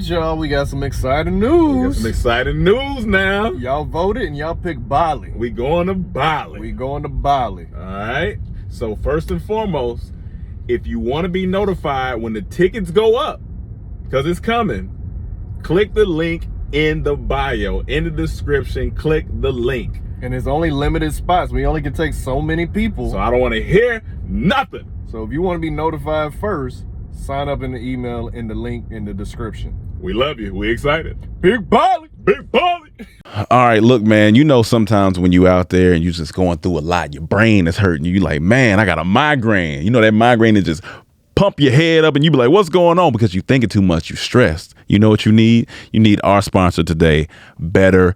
y'all. We got some exciting news. Now. Y'all voted and y'all picked Bali. We going to Bali. All right. So first and foremost, if you want to be notified when the tickets go up, because it's coming, click the link in the bio, in the description. Click the link. And there's only limited spots. We only can take so many people. So I don't want to hear nothing. So if you want to be notified first, sign up in the email in the link in the description. We love you. We excited. Big Bali. All right, look, man, you know sometimes when you out there and you just going through a lot, your brain is hurting you. You like, man, I got a migraine. You know that migraine is just pump your head up and you be like, what's going on? Because you're thinking too much, you're stressed. You know what you need? You need our sponsor today, BetterHelp.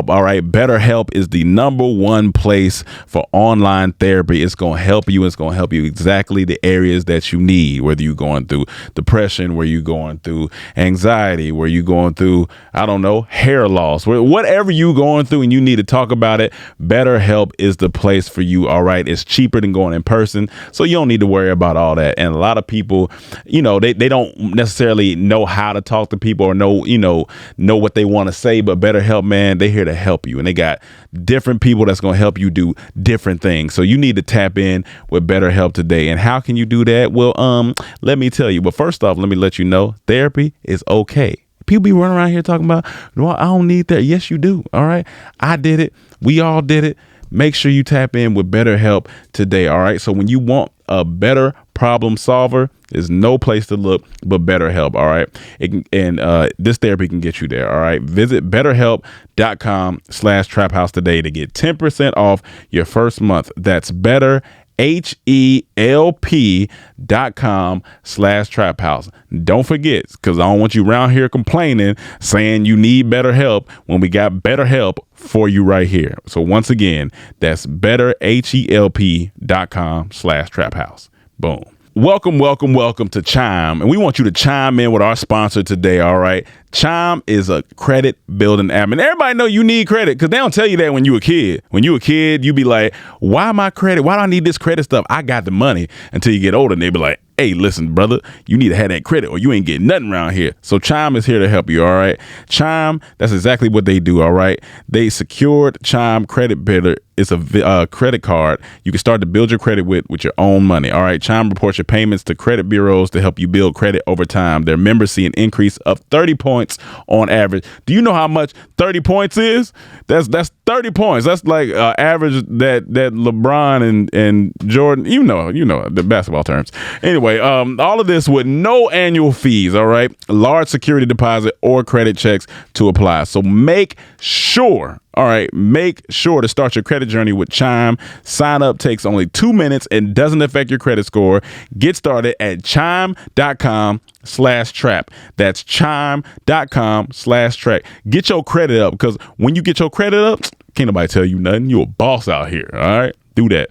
All right, BetterHelp is the #1 place for online therapy. It's going to help you. It's going to help you exactly the areas that you need, whether you're going through depression, where you're going through anxiety, where you're going through, I don't know, hair loss, whatever you're going through and you need to talk about it. BetterHelp is the place for you. All right, it's cheaper than going in person, so you don't need to worry about all that. And a lot of people, you know, they don't necessarily know how to talk to people or know what they want to say, but BetterHelp, man, they here to help you, and they got different people that's going to help you do different things. So you need to tap in with BetterHelp today. And how can you do that? Well, let me tell you. But first off, let me let you know, therapy is okay. People be running around here talking about, well, I don't need that. Yes, you do. All right. I did it. We all did it. Make sure you tap in with BetterHelp today. All right. So when you want a better problem solver, there's no place to look but BetterHelp. All right. This therapy can get you there. All right. Visit BetterHelp.com/traphouse today to get 10% off your first month. That's BetterHelp.com/traphouse. Don't forget, because I don't want you around here complaining, saying you need better help when we got better help for you right here. So once again, that's BetterHelp.com/traphouse. Boom. Welcome to Chime, and we want you to chime in with our sponsor today. All right, Chime is a credit building app, and everybody know you need credit because they don't tell you that when you a kid. When you a kid, you be like, "Why my credit? Why do I need this credit stuff? I got the money." Until you get older, and they be like, "Hey, listen, brother, you need to have that credit or you ain't getting nothing around here." So Chime is here to help you. All right, Chime, that's exactly what they do. All right, they secured Chime Credit Builder. It's a credit card you can start to build your credit with your own money. All right, Chime reports your payments to credit bureaus to help you build credit over time. Their members see an increase of 30 points on average. Do you know how much 30 points is? That's 30 points. That's like average that LeBron and Jordan, you know the basketball terms. Anyway, all of this with no annual fees. All right, large security deposit or credit checks to apply. So make sure to start your credit journey with Chime. Sign up takes only 2 minutes and doesn't affect your credit score. Get started at chime.com/trap. That's chime.com/trap. Get your credit up, because when you get your credit up, can't nobody tell you nothing. You a boss out here. All right. Do that.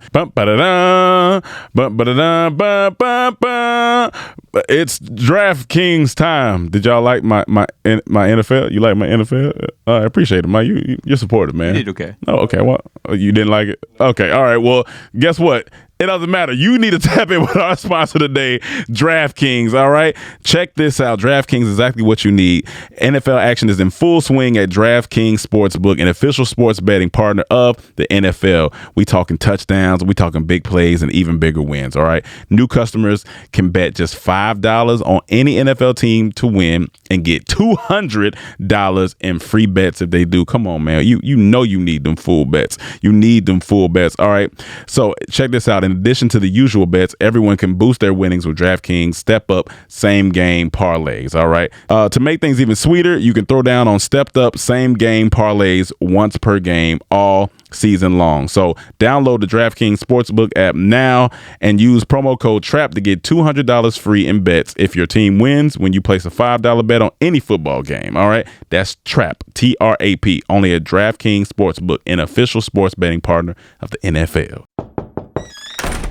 It's DraftKings time. Did y'all like my NFL? You like my NFL? I appreciate it, you're supportive, man. You did okay. Oh, okay. Well, you didn't like it? Okay. All right. Well, guess what? It doesn't matter. You need to tap in with our sponsor today, DraftKings. All right. Check this out. DraftKings is exactly what you need. NFL action is in full swing at DraftKings Sportsbook, an official sports betting partner of the NFL. We talking touchdowns, we talking big plays, and even bigger wins. All right. New customers can bet just $5 on any NFL team to win and get $200 in free bets if they do. Come on, man. You know you need them full bets. You need them full bets. All right. So check this out. In addition to the usual bets, everyone can boost their winnings with DraftKings Step Up Same Game Parlays. All right. To make things even sweeter, you can throw down on stepped up same game parlays once per game all season long. So download the DraftKings Sportsbook app now and use promo code TRAP to get $200 free in bets if your team wins when you place a $5 bet on any football game. All right. That's TRAP, TRAP, only at DraftKings Sportsbook, an official sports betting partner of the NFL.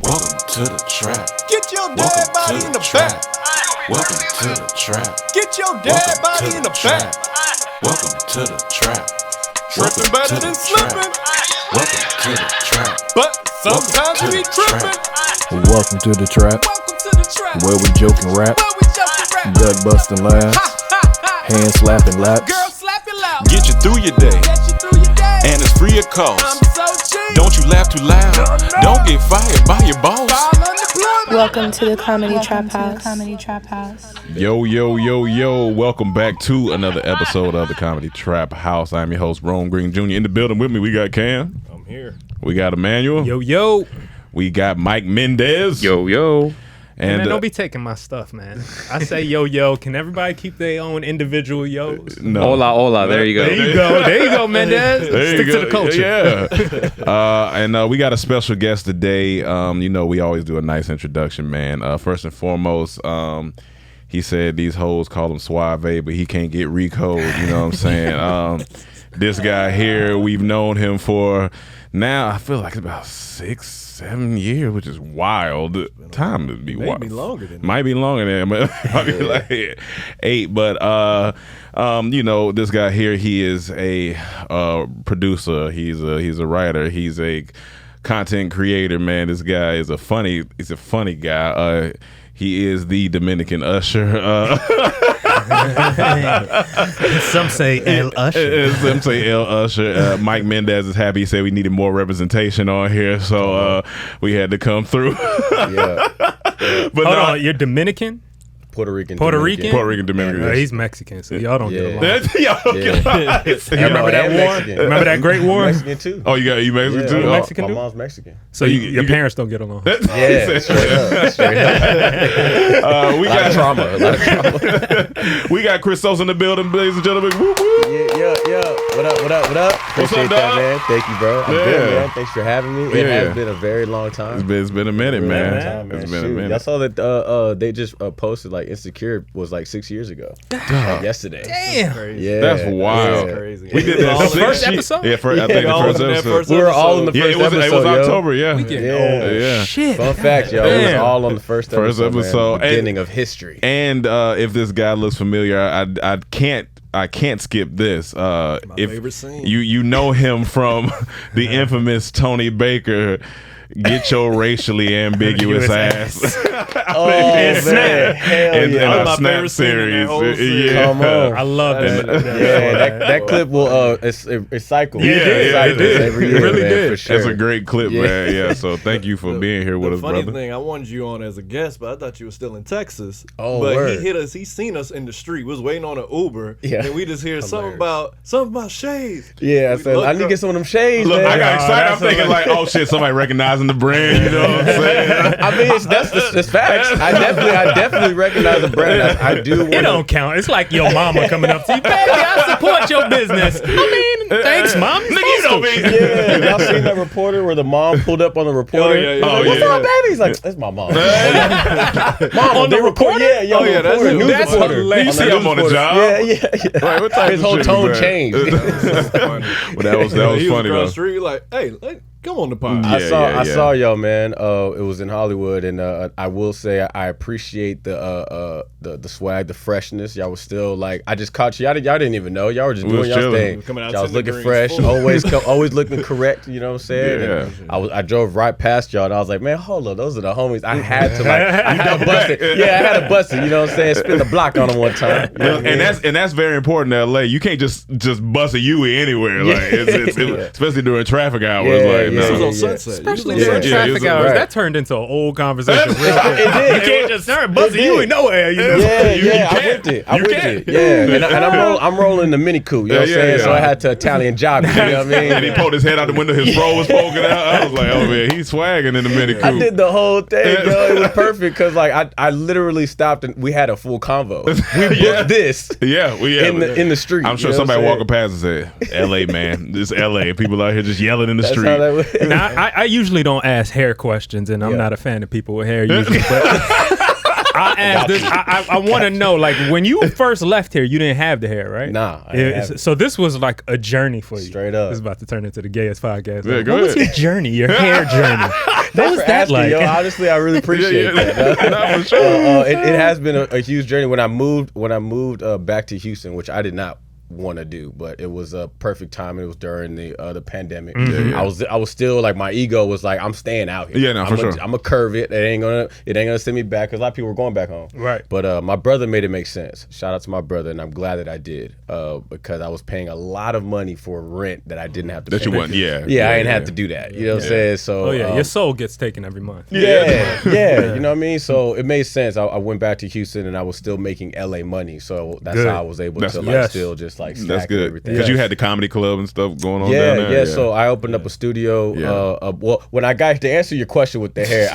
Welcome to the trap. Get your dead body in the back. Welcome to the trap. Get your dead body in the back. Welcome to the trap. Tripping better than slipping. Welcome to the trap. But sometimes we tripping. Welcome to the trap, Welcome to the trap. where we joke and rap, gut busting laughs, hand slapping laps. Girl, slap it loud. Get you through your day, Get you through your day. and it's free of cost. I'm so cheap. Don't you laugh too loud. Don't get fired by your boss. File unemployment. Welcome to the Comedy Trap House. Yo, yo, yo, yo. Welcome back to another episode of the Comedy Trap House. I'm your host, Rome Green Jr. In the building with me, we got Cam. I'm here. We got Emmanuel. Yo, yo. We got Mike Mendez. Yo, yo. And Man, don't be taking my stuff, man. I say yo, yo. Can everybody keep their own individual yos? no. Hola, hola. There you go. There you go. There you go, Mendez. There Stick you to go. the culture. Yeah. And we got a special guest today. You know, we always do a nice introduction, man. First and foremost, he said these hoes call him Suave, but he can't get recode. You know what I'm saying? This guy here, we've known him for now, I feel like it's about 6-7 years, which is wild. Time to be wild. Might be longer than that. Might be longer than that. Might be like 8. But you know, this guy here, he is a producer. He's a writer. He's a content creator. Man, this guy is he's a funny guy. He is the Dominican Usher. Some say El Usher. Some say El Usher. Mike Mendez is happy. He said we needed more representation on here, so we had to come through. Yeah. But Hold no, on, you're Dominican? Puerto Rican. Puerto Dominican. Rican? Puerto Rican Dominican. He's Mexican, so y'all don't get along. Yeah. You remember that war? Mexican. Remember that great war? Mexican too. Oh, you Mexican Yeah, too? my- Mexican My too? mom's Mexican. So your parents don't get along. Yeah, straight up. Straight up. We A lot of got trauma. A lot of trauma. we got Cris Sosa in the building, ladies and gentlemen. Woo, woo. Yeah. What up? Appreciate up, that, dog? man. Thank you, bro. I'm Yeah. good, man. Thanks for having me. It Yeah. has been a very long time. It's been a minute, Really man. long time, man. It's been a Shoot. minute. I saw that they just posted like Insecure was like 6 years ago. Like yesterday. Damn. Yeah. That's wild. Yeah. Crazy. We did that The six first years- episode? Yeah, I think the all first in that episode. first We were all in the Yeah, first it was episode, yo. October. Yeah, getting Yeah. old. yeah. Shit. Fun fact, yo. It was Damn. all on the first episode. episode. Man. The beginning of history. And if this guy looks familiar, I can't skip this. If favorite scene. you know him from the infamous Tony Baker, get your racially ambiguous ass. Oh, And Snap. man. Hell in yeah. our my Snap favorite scene in that series. whole series. Yeah. Come on. I love that. Yeah, that clip will it cycles. Yeah, It yeah, cycles it did. every It year, really man, did. for sure. That's a great clip, Yeah. man. Yeah. So thank you for being here with us, funny brother. thing, I wanted you on as a guest, but I thought you were still in Texas. Oh, but word. he hit us. He seen us in the street. We was waiting on an Uber, Yeah. and we just hear something Hilarious. about shades. Yeah, I We said, looked I need to up- get some of them shades, Look, man. I got excited. I'm that's thinking like, oh shit, somebody recognizing the brand. You know what I'm saying? I mean, that's facts. I definitely recognize the brand. I do. It don't count. It's like your mama coming up to you, baby, I support your business. I mean, thanks, mom. Nigga, you know me. Yeah, y'all seen that reporter where the mom pulled up on the reporter? Oh, yeah, yeah. He's like, Oh, what's yeah. up, baby? He's like, that's my mom. Mom, they report? Yeah, Oh, yeah, that's reporter, him. news That's reporter. hilarious. You see him on the job? Yeah. Like, what type His of whole shit tone was that? changed. But that was he funny was across though. the street. Like, hey, come on the pod. Yeah. I saw y'all, man. It was in Hollywood, and I will say I appreciate the swag, the freshness. Y'all was still like, I just caught you. Y'all didn't even know. Y'all were just We was doing y'all chilling. thing. Coming out Y'all was to the looking greens fresh, full. always looking correct. You know what I'm saying? Yeah. And I drove right past y'all, and I was like, man, hold on, those are the homies. I had to I had to bust it. Yeah, I had to bust it. You know what I'm saying? Spin the block on them one time. You know what I mean? And that's very important in LA. You can't just bust a Yui anywhere. Like especially during traffic hours. Yeah, like yeah, This was no. on Sunset. Especially You during was- Yeah, traffic yeah, hours. right. That turned into an old conversation real quick. It did. You can't just start busting It you did. in nowhere. You know? Yeah, I can't. whipped it. You can't. Yeah, and I'm rolling the Mini Coupe. You know what I'm Yeah, saying? yeah. So I had to Italian job. You know what I mean? And he pulled his head out the window. His fro was poking out. I was like, oh man, he's swagging in the Mini Coupe. I did the whole thing, yo. It was perfect because like I literally stopped and we had a full convo. We booked this Yeah, in the street. I'm sure you know what somebody I'm walking past and said, "L.A. man, this L.A. People out here just yelling in the saying? street." That's how that was. Now, I usually don't ask hair questions, and I'm Yeah. not a fan of people with hair usually. But I asked this. I want to know, like, when you first left here, you didn't have the hair, right? Nah, I didn't have it. So this was like a journey for you. Straight up. This is about to turn into the gayest podcast. Yeah, Like, go what was ahead. your journey, your hair journey? What Thanks was for that asking, like? yo. Honestly, I really appreciate that. Nah, for sure. It has been a huge journey. When I moved back to Houston, which I did not want to do, but it was a perfect time. It was during the pandemic. I was still like, my ego was like, I'm staying out here. Yeah, no, for sure. I'm gonna curve it. It ain't gonna send me back, because a lot of people were going back home. Right. But my brother made it make sense. Shout out to my brother, and I'm glad that I did, because I was paying a lot of money for rent that I didn't have to pay. That you want, yeah. Yeah, I ain't have to do that. You know what I'm saying? So your soul gets taken every month. Yeah, you know what I mean? So it made sense. I went back to Houston, and I was still making LA money. So that's how I was able to like still just like stack That's good. everything. Because you had the comedy club and stuff going on down there. Yeah. So I opened up a studio. Well, when I got to answer your question with the hair,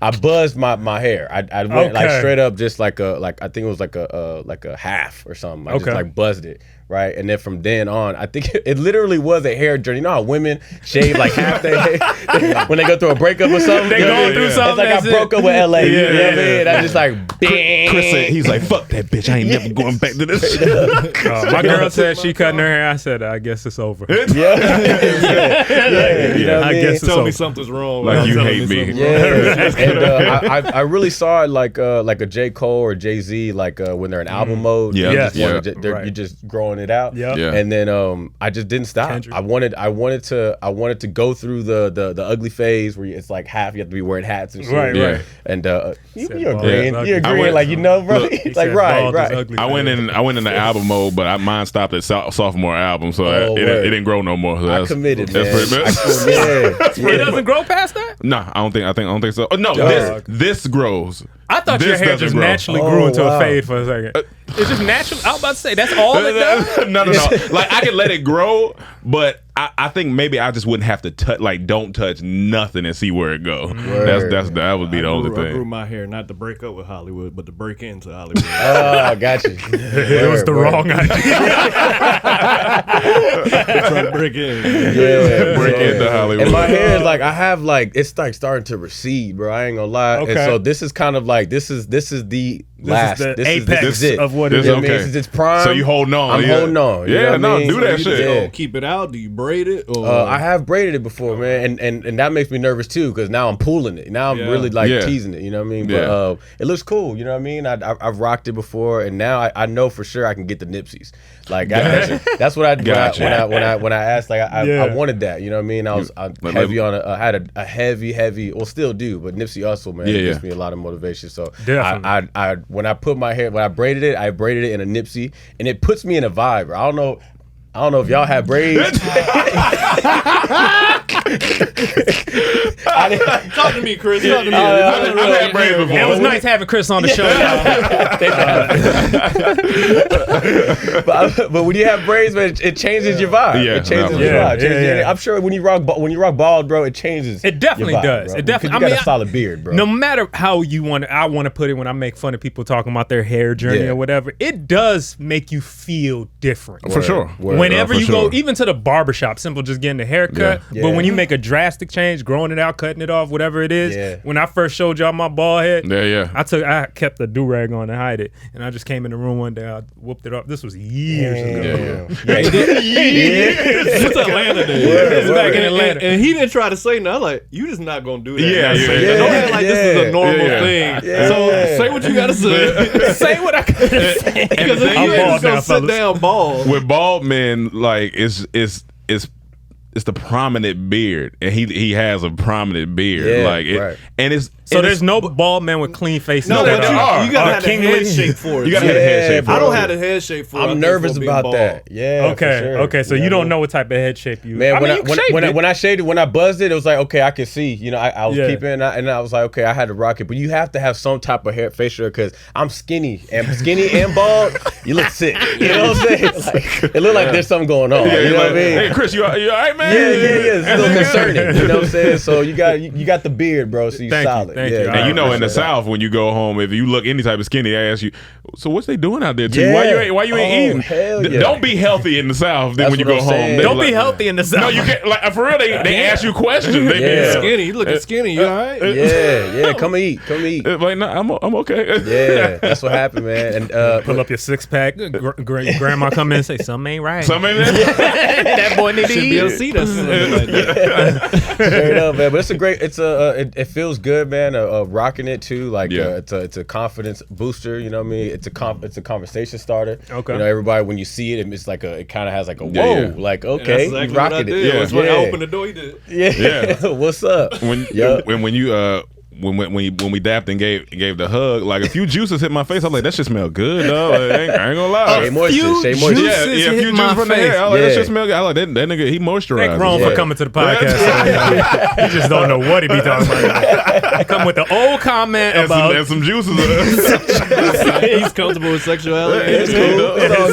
I buzzed my hair. I went like straight up, just like I think it was like a half or something. I just like buzzed it. Right, and then from then on, I think it literally was a hair journey. You know how women shave like half their hair when they go through a breakup or something? They going through something. It's like I broke up with LA. You know what I mean? I just like, Chris said, he's like, fuck that bitch. I ain't never going back to this. My girl said she cutting her hair. I said, I guess it's over. You know what I mean? guess Tell me something's wrong. Like you hate me. Yeah, and I really saw it like a J. Cole or Jay-Z, like when they're in album mode. Yeah. You're just growing it out. Yeah. And then I just didn't stop. Kendrick. I wanted to go through the ugly phase where it's like half you have to be wearing hats and shit. Right. And you're bald agreeing. is You're ugly. agreeing, like, you know, bro. It's like right. Ugly. I went in the album mode, but mine stopped at sophomore album, so it didn't grow no more. So I committed, that's man. pretty It doesn't grow past that? No, I don't think so. Oh, no, this grows. I thought your This hair doesn't just grow. naturally grew into wow. a fade for a second. It's just natural. I was about to say, that's all it does? No. Like, I can let it grow, but I think maybe I just wouldn't have to touch, like, don't touch nothing and see where it go. That would be the only I thing. grew my hair not to break up with Hollywood, but to break into Hollywood. Oh, I got you. It was the wrong idea. Trying to break in. Yeah, Break into Hollywood. And my hair is like, I have like, it's like starting to recede, bro. I ain't gonna lie. Okay. And so this is kind of like, this is the last. the This apex is it. of what This it is You know what I mean? okay. This is its prime. So you holding on. I'm holding on. You know Yeah, what I no, mean? do So that you shit. just- You keep it out? Do you braid it? Or I have braided it before, man, and that makes me nervous too, because now I'm pulling it. Now I'm really like teasing it. You know what I mean? But it looks cool. You know what I mean? I've rocked it before, and now I know for sure I can get the Nipseys. Like that's what I when I asked. Like I wanted that. You know what I mean? I was heavy on I had a heavy. Well, still do, but Nipsey Hussle, man, gives me a lot of motivation. So I when I put my hair, when I braided it in a Nipsey, and it puts me in a vibe. I don't know if y'all have braids. talk to me, Chris. Talk to me. I've had braids before. It was nice having Chris on the show, y'all. but when you have braids, man, it changes your vibe. Yeah, It changes no, your yeah. vibe. I'm sure when you rock bald, bro, it changes. It definitely your vibe, does. bro. It definitely. Because you got a solid beard, bro. No matter how you want it, I want to put it when I make fun of people talking about their hair journey or whatever. It does make you feel different. For sure. Whenever For you sure. go, even to the barbershop, simple just getting a haircut. Yeah. But when you make a drastic change, growing it out, cutting it off, whatever it is. When I first showed y'all my bald head, I kept the do-rag on to hide it. And I just came in the room one day, I whooped it up. This was years ago. It's Atlanta days. It's back in Atlanta. And he didn't try to say nothing. I'm like, you just not gonna do that. Yeah, yeah. Don't act like this is a normal thing. So say what you gotta say. Say what I gotta say. Because if you ain't just gonna sit down bald. With bald men, like it's the prominent beard, and he has a prominent beard, and it's So there's no bald man with clean faces. No, there are. you gotta have the kingly. head shape for it. You gotta have a head shape for I it. don't have the head shape for it. I'm nervous about that. Yeah. Okay. for sure. Okay. So you know don't what I know what type of head shape you. Man, I mean, when I shaved it, when I buzzed it, it was like, okay, I can see. You know, I was Yeah. keeping, and I was like, okay, I had to rock it. But you have to have some type of facial hair, because I'm skinny and bald. You look sick. You know what I'm saying? Like, it looked like there's something going on. You know what I mean? Hey, Chris, you all right, man? Yeah. It's a little concerning. You know what I'm saying? So you got the beard, bro. So you Thank you, solid. thank you. And you know, in the appreciate South, when you go home, if you look any type of skinny, they ask you, "So what's they doing out there? To you? Yeah. Why you ain't Oh, eating? hell yeah. Don't be healthy in the South. Then That's when you what go I'm home, saying. they Don't like, be healthy in the South. No, you can't. Like, for real, they ask you questions. They Yeah. Skinny, you looking skinny. You all right? Yeah. Come eat. like, no, I'm okay. Yeah, that's what happened, man. And Pull up your six pack. Grandma come in and say something ain't right. Something in there? That boy need to Should be able to eat. see that's something like that. Straight up, man. But it's a great. It feels good, man. Rocking it too. Like it's a confidence booster. You know what I mean? It's a conversation starter. Okay. You know, everybody when you see it, it's like it kind of has like a whoa. Like okay, that's exactly you rocking it. Yeah. When I opened the door, he did. Yeah. What's up? When we dapped and gave the hug, like a few juices hit my face. I'm like, that shit smell good, though. Like, I ain't gonna lie. Shea moisture. Yeah, a few juices from the hair. I like, that shit smell good. I like that nigga. He moisturized. Thank Ron for coming to the podcast. He just don't know what he be talking about. Come with the old comment about some juices. He's comfortable with sexuality. His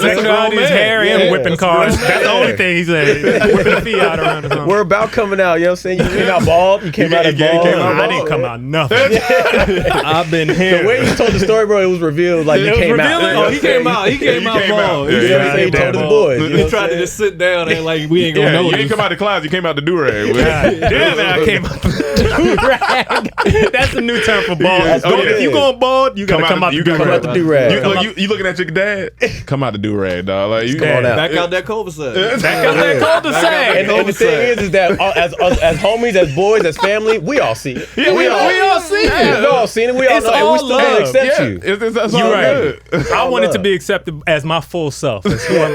sexuality, his hair, and whipping cars. That's the only thing he said. Whipping the feet out around. We're about coming out. You know what I'm saying? You came out bald. You came out as bald. I didn't come out nothing. I've been here. The way you told the story, bro, it was revealed like you came out. Oh, he came out. He came out bald. He told the boys. He tried to just sit down and like we ain't gonna know. You didn't come out the clouds. You came out the do-rag. Damn, I came out the do-rag. That's a new term for bald. If you going bald, you gotta come out the do-rag. You looking at your dad? Come out the do-rag, dog. Like you come on out. Back out that cul-de-sac. Back out that cul-de-sac. And the thing is that as homies, as boys, as family, we all see it. Yeah, we all see it. We all seen it. We all It's know, all and we still love. accept you. That's You're all right. good. I wanted to be accepted as my full self, as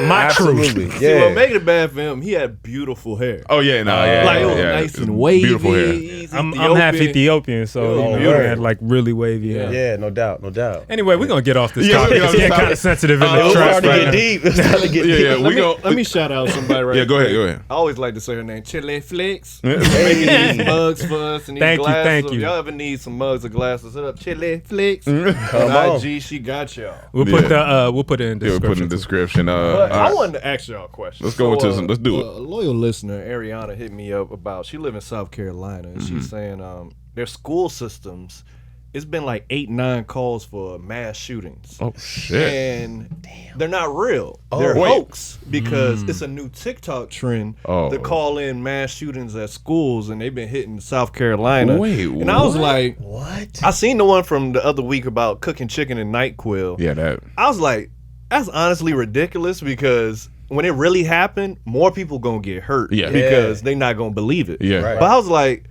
my truth. Absolutely. See, what Yeah. made it bad for him, he had beautiful hair. Oh yeah, no, yeah, Like it was yeah. nice and wavy. Beautiful hair. He's I'm half Ethiopian, so Oh, he word. had like really wavy hair. Yeah, no doubt, no doubt. Anyway, we're gonna get off this Yeah, topic. we're gonna It's getting stop kind it. of sensitive in It the was trust starting to right get now. deep. It was starting to get deep. Yeah, Let me shout out somebody right Yeah, go quick. ahead. I always like to say her name, Chile Flicks. Yeah. Making these mugs for us and these Thank you, glasses. thank If you. y'all ever need some mugs or glasses, hit up Chile Flicks. Come on on. IG, she got y'all. We'll put it in the Yeah, we'll put in description. the description. But I All right. wanted to ask y'all a question. Let's go into some. Let's do it. A loyal listener, Ariana, hit me up about. She live in South Carolina, and she's saying their school systems. It's been like 8-9 calls for mass shootings. Oh shit! And they're not real. They're wait. hoax because it's a new TikTok trend Oh. to call in mass shootings at schools, and they've been hitting South Carolina. Wait, and I was like, What? I seen the one from the other week about cooking chicken and NyQuil. Yeah, that. I was like, that's honestly ridiculous because when it really happened, more people gonna get hurt. Yeah. Because they not gonna believe it. Yeah. Right. But I was like,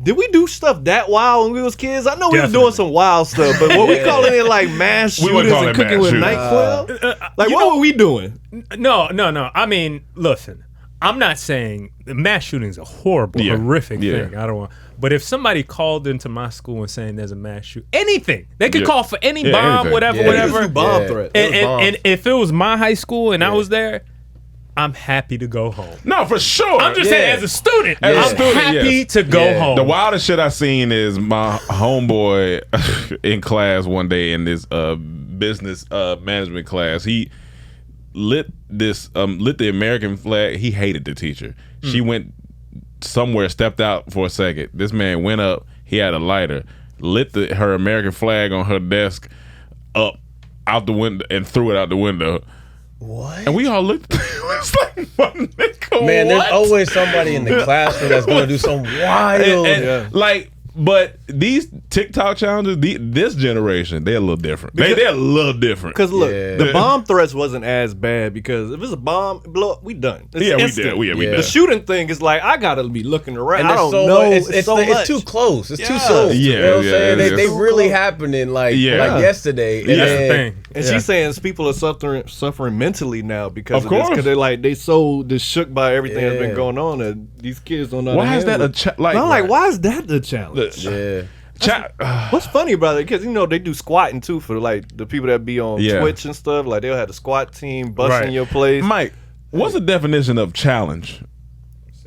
did we do stuff that wild when we was kids? I know we was Definitely. doing some wild stuff, but what we calling it like mass We wouldn't shooters call and it cooking mass with shooters. NyQuil? Like, what were we doing? No. I mean, listen. I'm not saying mass shootings are horrible, Yeah. horrific Yeah. thing. I don't want. But if somebody called into my school and saying there's a mass shoot, anything they could Yeah. call for any Yeah, bomb, anything. whatever, Yeah. whatever. Just do bomb threats. And if it was my high school and I was there, I'm happy to go home. No, for sure. I'm just saying, as a student, As a I'm student, happy yes. to go home. The wildest shit I seen is my homeboy in class one day in this business management class. He lit the American flag. He hated the teacher. She went somewhere, stepped out for a second. This man went up. He had a lighter, lit her American flag on her desk up out the window and threw it out the window. What? And we all looked. It's like, my nigga, Man, there's what? always somebody in the classroom that's gonna do some wild. Like, but these TikTok challenges, this generation, they're a little different. They're a little different. Because look, Yeah. the bomb threats wasn't as bad because if it's a bomb blow up, we done. It's Yeah, we instant. did. We Yeah. did. The shooting thing is like I gotta be looking around. And I there's don't so know. much- It's so much. It's too close. It's too Yeah. soon. Yeah, you know what I'm yeah, saying? it's They so really close. happening like Yeah. yesterday. And That's the then- thing. And she's saying people are suffering mentally now because Of of this, course. because they're like they so just shook by everything that's been Yeah. going on that these kids don't know. how Why to is that handle a it. like? And I'm like, why is that the challenge? Yeah. What's funny about it? Because they do squatting too for like the people that be on Yeah. Twitch and stuff. Like they'll have the squat team busting Right. your place. Mike, what's the definition of challenge?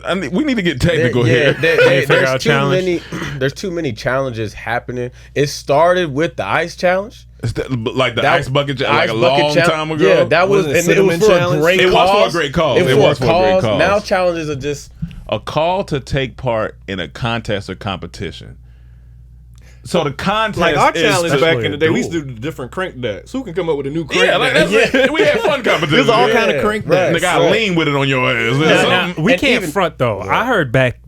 I mean, we need to get technical Yeah, here. figure out there's too challenge. many. There's too many challenges happening. It started with the ice challenge. It's like the That- ice bucket, the like ice a bucket long chal- time ago. Yeah, that was, Wasn't it and it was cinnamon for a challenge? great It was cause. for a great cause. It was for a great cause. Now cause. challenges are just A call to take part in a contest or competition. So the contest, Like our is challenge back in the day, we used duel. to do the different crank decks. Who can come up with a new crank Yeah, like deck? that's it. We had fun competitions. There's all Yeah. kind of crank right. decks. Nigga, I lean with it on your ass. Now, we And can't even- front though. I heard back.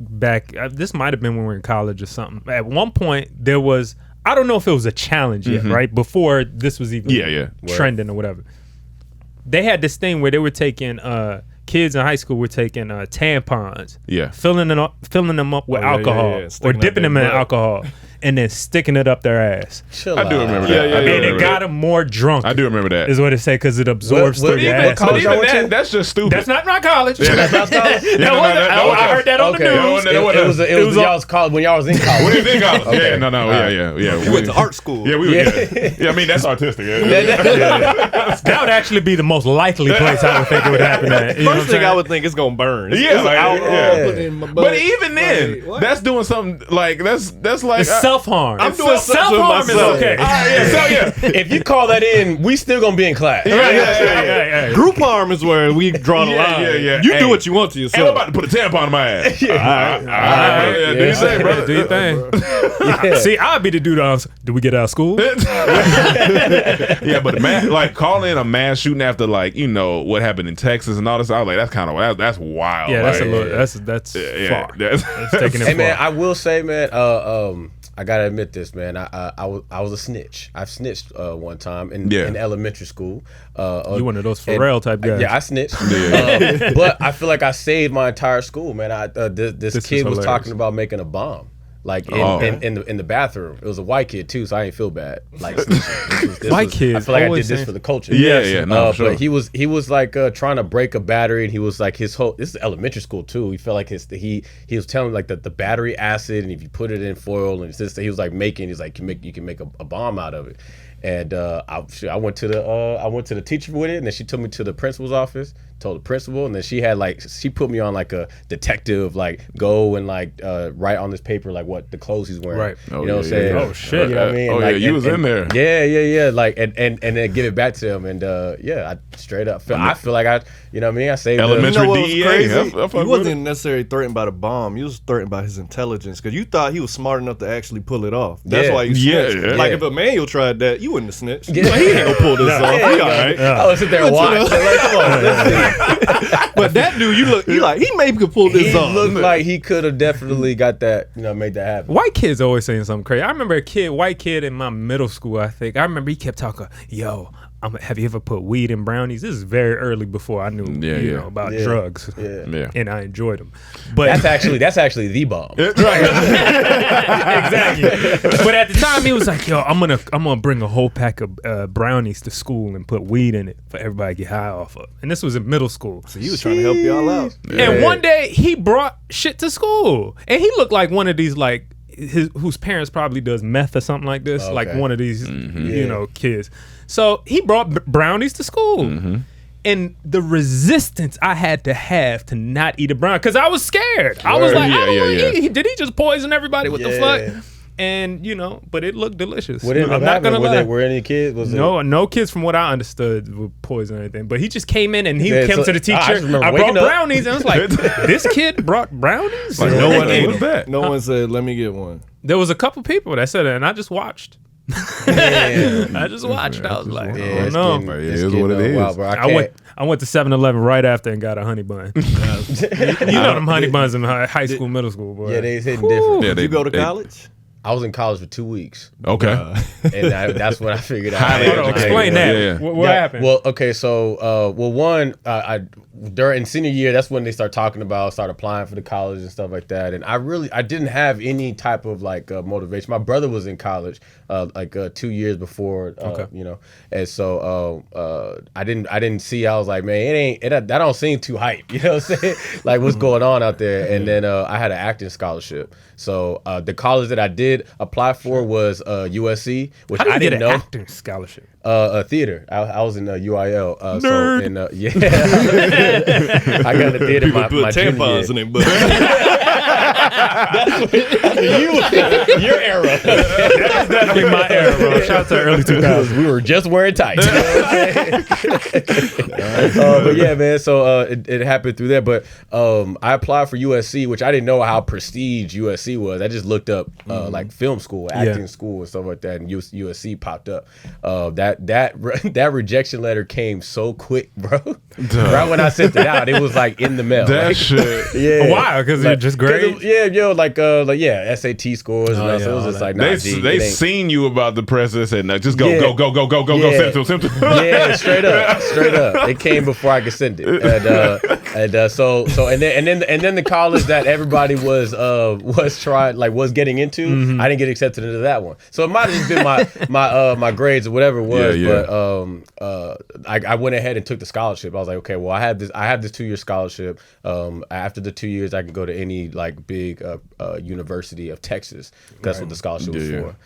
This might have been when we were in college or something. At one point, there was. I don't know if it was a challenge yet, right? Before this was even Yeah. trending or whatever. They had this thing where they were taking kids in high school were taking tampons, filling them up with alcohol, or dipping them in alcohol, and then sticking it up their ass. I do remember that. And it got them more drunk. I do remember that. Is what it said, because it absorbs through your ass. But even that's just stupid. That's not my college. That's not college. I heard that on the news. It was y'all's college when y'all was in college. When you was in college. Yeah. We went to art school. Yeah, I mean, that's artistic. That would actually be the most likely place I would think it would happen at. First thing I would think is gonna burn. But even then, that's doing something like that's like self-harm. I'm doing self-harm is okay. If you call that in, we still gonna be in class. Group harm is where we draw the line. You do what you want to yourself. I'm about to put a tampon in my ass. All right. Do you say, brother? Do you think? See, I'd be the dude. Do we get out of school? Yeah, but like calling a mass shooting after like what happened in Texas and all this, I was like, that's kind of that's wild. Yeah, that's like, a little. That's far. That's taking it Hey far. man, I will say, man. I gotta admit this, man. I was a snitch. I've snitched one time in elementary school. You one of those Pharrell type guys. Yeah, I snitched. But I feel like I saved my entire school, man. This kid was talking about making a bomb. Like in the bathroom. It was a white kid too, so I didn't feel bad. Like white kids. I feel like I did this for the culture. For sure. But he was like trying to break a battery, and he was like this is elementary school too. He felt like he was telling like the battery acid, and if you put it in foil, and he was like you can make a bomb out of it. And I went to the teacher with it, and then she took me to the principal's office, told the principal, and then she put me on like a detective, like go and like write on this paper like what the clothes he's wearing. Right. You know what I'm saying? Oh shit. You know what I mean? Oh like, yeah, you was in there. Yeah. Like and then give it back to him, and I straight up I feel like I saved elementary DEA. Crazy? He wasn't necessarily threatened by the bomb. He was threatened by his intelligence, because you thought he was smart enough to actually pull it off. That's why you snitched. Like if Emmanuel tried that, you wouldn't have snitched. Yeah. Like, he ain't gonna pull this off. He all right. I would sit there and watch. Like, come on, let's see. But that dude, he maybe could pull this off. He looked like he could have definitely got that, made that happen. White kids always saying something crazy. I remember a white kid in my middle school, I think. I remember he kept talking, have you ever put weed in brownies? This is very early before I knew about drugs. Yeah. And I enjoyed them. But that's actually the bomb. Right. Exactly. But at the time he was like, I'm gonna bring a whole pack of brownies to school and put weed in it for everybody to get high off of. And this was in middle school. So he was trying to help y'all out. Yeah. And one day he brought shit to school. And he looked like one of these like whose parents probably does meth or something like this, like one of these kids. So he brought brownies to school. And the resistance I had to have to not eat a brownie, because I was scared. I was like, did he just poison everybody? What the fuck? And but it looked delicious. What ended up happening? Were any kids? No kids from what I understood were poison or anything. But he just came in and he came to the teacher. I brought brownies, and I was like, this kid brought brownies? Like no one ate them. No one said, let me get one. There was a couple people that said it, and I just watched. I just watched. I was like, oh no. It is what it is. Wow, bro, I went to 7-Eleven right after and got a honey bun. You know them honey buns in high school, middle school, boy. Yeah, they hitting different. Did you go to college? I was in college for 2 weeks. Okay. And that's when I figured out. Explain that. What happened? Well, okay, so one, during senior year, that's when they start applying for the college and stuff like that. And I didn't have any type of like motivation. My brother was in college 2 years before, and so I didn't see. I was like, man, that don't seem too hype. You know what I'm saying? Like what's going on out there? And then I had an acting scholarship. So the college that I did apply for was USC, which I didn't know. Acting scholarship. Theater. I was in UIL. Nerd. I got a theater my tampons in it, but that's your era. That's definitely my era, bro. Shout out to early 2000s. We were just wearing tights. But yeah, man. So it happened through there. But I applied for USC, which I didn't know how prestige USC was. I just looked up like film school, acting school, and stuff like that, and USC popped up. That rejection letter came so quick, bro. Right when I sent it out, it was like in the mail. That shit. Yeah. Why? Because you're just great. SAT scores. And so it was just like they seen you about the press and said, no, just go, go, send it to him. Yeah, straight up. It came before I could send it. And And so and then the college that everybody was getting into, I didn't get accepted into that one. So it might have just been my grades or whatever it was. But I went ahead and took the scholarship. I was like, okay, well I have this 2-year scholarship. After the 2 years, I can go to any like big University of Texas. That's what the scholarship was for.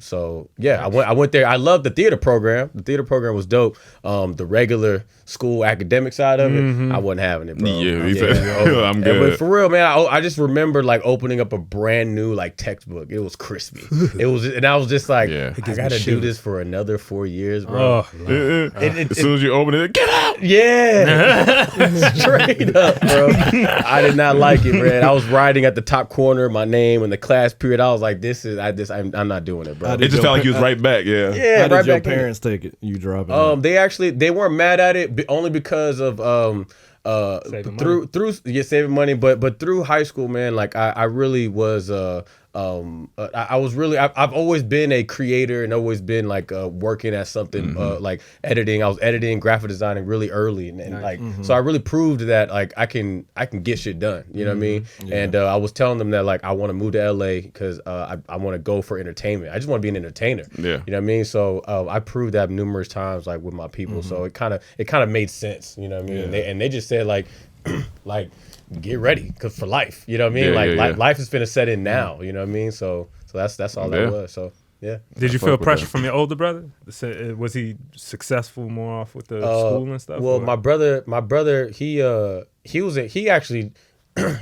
So yeah, I went there. I loved the theater program. The theater program was dope. The regular school academic side of it, I wasn't having it, bro. I'm good. But for real, man, I just remember like opening up a brand new like textbook. It was crispy. And I was just like, I gotta do this for another 4 years, bro. As soon as you open it, get out. Yeah, straight up, bro. I did not like it, man. I was writing at the top corner my name in the class period. I was like, I'm not doing it, bro. It just felt like you was right back. Yeah. How did your parents take it? You dropping it? They weren't mad at it, only because of saving money, but through high school, man, like I really was I've always been a creator and always been like working at something like editing. I was editing, graphic designing really early, and so I really proved that like I can get shit done. You know what I mean? Yeah. And I was telling them that like I want to move to LA because I want to go for entertainment. I just want to be an entertainer. Yeah, you know what I mean? So I proved that numerous times like with my people. So it kind of made sense. You know what I mean? And they just said like like. Get ready, cause for life, you know what I mean. Life is finna set in now, you know what I mean. So that's all that was. So yeah. Did you feel pressure from your older brother? Was he successful more off with the school and stuff? Well, my brother, he actually.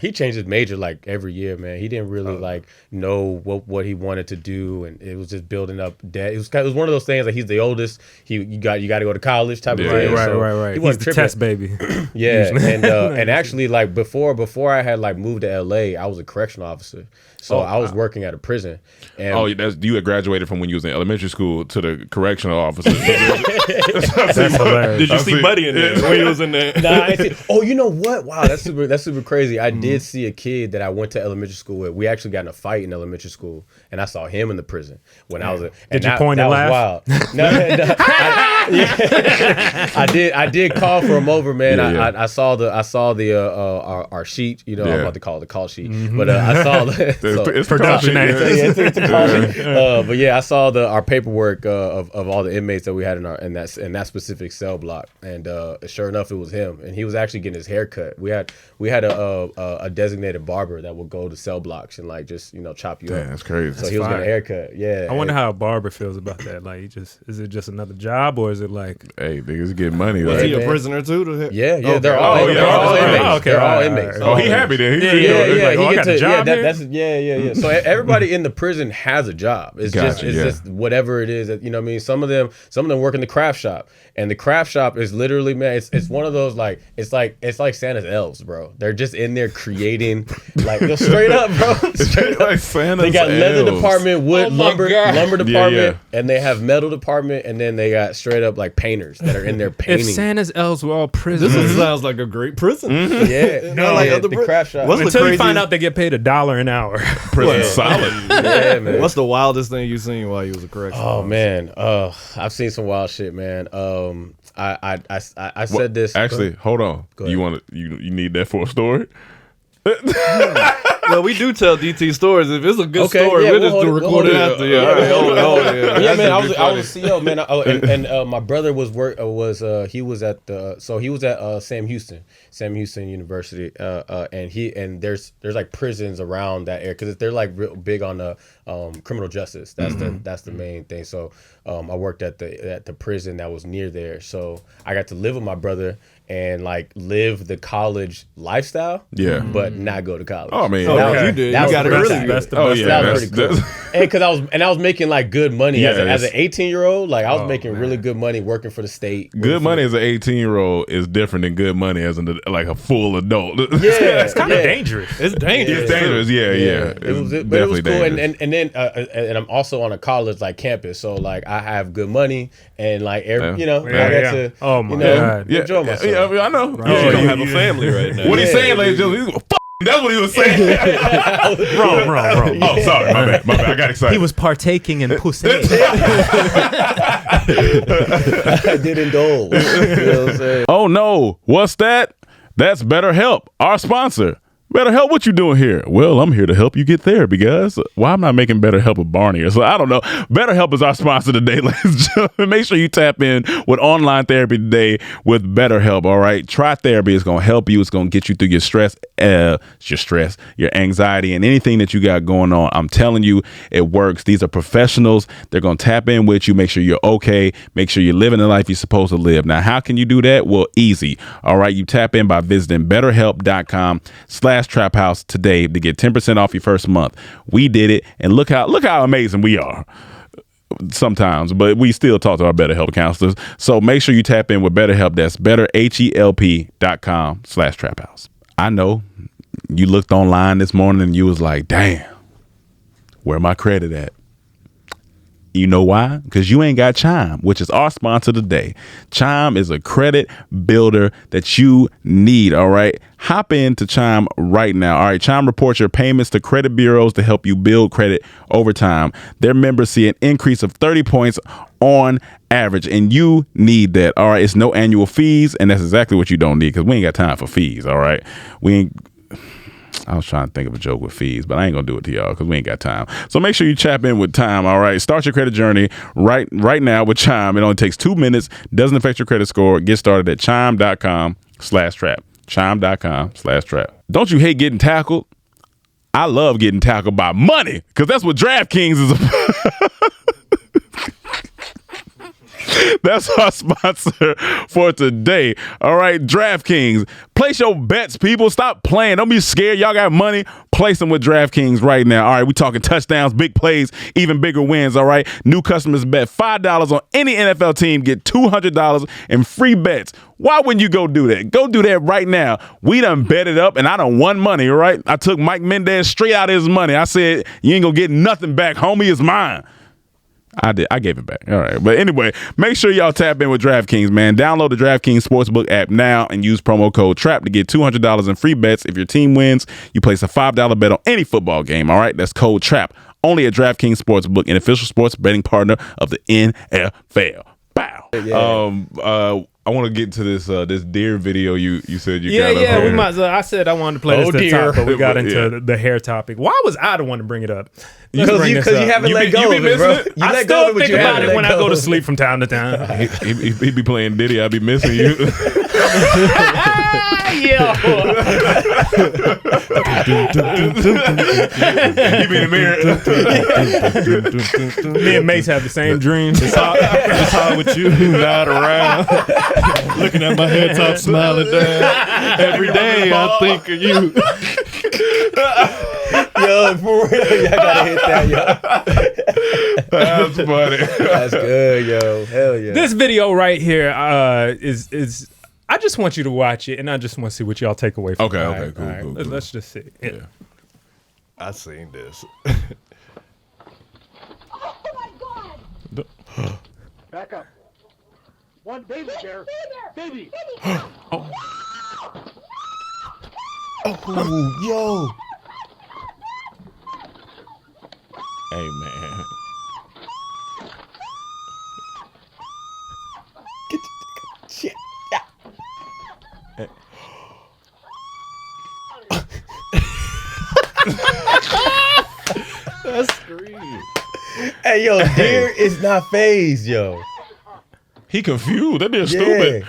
He changed his major like every year, man. He didn't really like know what he wanted to do, and it was just building up debt. It was one of those things like he's the oldest. You got to go to college type of thing. Right. He's the test baby. Yeah, and actually like before I had like moved to LA, I was a correctional officer. So I was working at a prison. And you had graduated from when you was in elementary school to the correctional officer. That's hilarious. Did you see Buddy in there when he was in there? Nah, oh, you know what? Wow, that's super crazy. I did see a kid that I went to elementary school with. We actually got in a fight in elementary school, and I saw him in the prison when I was. Did you point and laugh? No, I did call for him over, man. I saw our sheet. You know, I'm about to call it the call sheet, but I saw it's production. It's a call sheet. But yeah, I saw our paperwork of all the inmates that we had in that specific cell block, and sure enough, it was him, and he was actually getting his hair cut. We had a designated barber that would go to cell blocks and like just chop you up. That's crazy. So he was getting a haircut. Yeah. I wonder how a barber feels about that. Like, is it just another job, or is it like, hey, niggas get money? Was he a prisoner too? Yeah. Okay. They're all inmates. They're all inmates. Oh, he happy then. I got a job here? So everybody in the prison has a job. It's just whatever it is that, you know what I mean? Some of them work in the craft shop, and the craft shop is literally, man, it's one of those like it's like Santa's elves, bro. They're just in there creating like straight up, bro. Straight up. They got leather department, wood, lumber department, and they have metal department, and then they got straight up like painters that are in there painting. If Santa's elves were all prisoners, this sounds like a great prison. Yeah, the craft shop. Until you find out they get paid $1 an hour. Prison solid. Yeah, man. What's the wildest thing you seen while you was a correctional officer? Man, I've seen some wild shit, man. I said this. Actually, hold on. You need that for a story? Well, we do tell DT stories. If it's a good story, we'll just record it after. Yeah, man. I was a CO, man. And my brother was at Sam Houston University, and there's like prisons around that area because they're like real big on the criminal justice. That's the main thing. So I worked at the prison that was near there. So I got to live with my brother and like live the college lifestyle, but not go to college. Oh man, you did. You got it really good. That was pretty cool. And because I was making like good money as an 18-year-old. Like I was making really good money working for the state. Good money as an 18-year-old is different than good money as like a full adult. Yeah, it's kind of dangerous. It's dangerous. It's dangerous. Yeah. It was cool. Dangerous. And then I'm also on a college like campus, so like I have good money and like I got to God, enjoy myself. Yeah, I know. You don't have a family right now. What he's saying, ladies and gentlemen, that's what he was saying. Wrong. Oh, sorry, my bad. I got excited. He was partaking in pussy. I did indulge. You know what I'm saying? Oh no, what's that? That's BetterHelp, our sponsor. BetterHelp, what you doing here? Well, I'm here to help you get therapy, guys. Why am I making BetterHelp a Barney or so? I don't know. BetterHelp is our sponsor today, ladies and gentlemen. Make sure you tap in with online therapy today with BetterHelp, all right? Try therapy. It's going to help you. It's going to get you through your stress, your anxiety, and anything that you got going on. I'm telling you, it works. These are professionals. They're going to tap in with you, make sure you're okay, make sure you're living the life you're supposed to live. Now, how can you do that? Well, easy. All right, you tap in by visiting betterhelp.com/Trap House today to get 10% off your first month. We did it, and look how amazing we are sometimes, but we still talk to our BetterHelp counselors. So make sure you tap in with BetterHelp. That's betterhelp.com/Trap House. I know you looked online this morning and you was like, damn, where my credit at? You know why? Because you ain't got Chime, which is our sponsor today. Chime is a credit builder that you need, all right? Hop into Chime right now. All right, Chime reports your payments to credit bureaus to help you build credit over time. Their members see an increase of 30 points on average, and you need that, all right? It's no annual fees, and that's exactly what you don't need because we ain't got time for fees, all right? I was trying to think of a joke with fees, but I ain't gonna do it to y'all because we ain't got time. So make sure you tap in with Chime, all right? Start your credit journey right now with Chime. It only takes 2 minutes, doesn't affect your credit score. Get started at chime.com/trap. Chime.com/trap. Don't you hate getting tackled? I love getting tackled by money because that's what DraftKings is about. That's our sponsor for today. All right, DraftKings. Place your bets, people. Stop playing. Don't be scared. Y'all got money. Place them with DraftKings right now. All right, we talking touchdowns, big plays, even bigger wins. All right, new customers bet $5 on any NFL team, get $200 in free bets. Why wouldn't you go do that? Go do that right now. We done bet it up, and I done won money, all right? I took Mike Mendez straight out of his money. I said, you ain't going to get nothing back. Homie, it's mine. I did. I gave it back. All right. But anyway, make sure y'all tap in with DraftKings, man. Download the DraftKings Sportsbook app now and use promo code TRAP to get $200 in free bets. If your team wins, you place a $5 bet on any football game. All right. That's code TRAP. Only at DraftKings Sportsbook, an official sports betting partner of the NFL. Bow. Yeah. I want to get to this deer video you said you got. Yeah, we might as well. I said I wanted to play this to the top, but we got into the hair topic. Why was I the one to bring it up? Because you haven't let go of it, bro. I still think about it when I go to sleep from time to time. He be playing Diddy. I be missing you. Yeah. You be in the mirror. Me and Mace have the same dreams. Just hard with you, not around. Looking at my head top, smiling down. Every day I think of you. Yo, for real, y'all gotta hit that, yo. That's funny. That's good, yo. Hell yeah. This video right here is I just want you to watch it, and I just want to see what y'all take away from it. Okay, cool. Let's just see. Yeah. I seen this. Oh my God! Back up. One baby bear. Baby. Oh, yo. Hey, man. Get shit. Yeah. That's scream. Hey, yo, deer is not phased, yo. He confused. That deer stupid.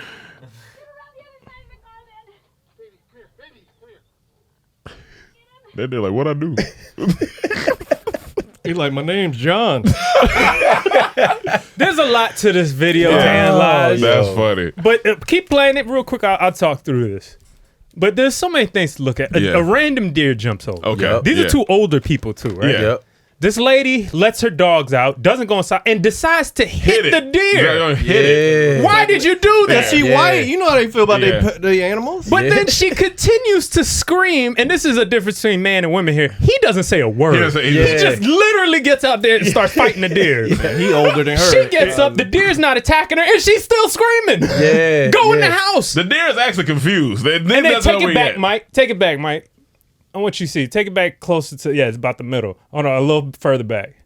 That deer like, what I do? He like, my name's John. There's a lot to this video to analyze. That's funny. But keep playing it real quick. I'll talk through this. But there's so many things to look at. A random deer jumps over. Okay. These are two older people too, right? Yeah. Yep. This lady lets her dogs out, doesn't go inside, and decides to hit the deer. Hit it. Why did you do that? She white. You know how they feel about the animals. But then she continues to scream, and this is a difference between man and women here. He doesn't say a word. He just literally gets out there and starts fighting the deer. He older than her. She gets up, the deer's not attacking her, and she's still screaming. Go in the house. The deer is actually confused. And then take it back, Mike. Take it back, Mike. I want you to see. Take it back closer to, it's about the middle. Oh no, a little further back.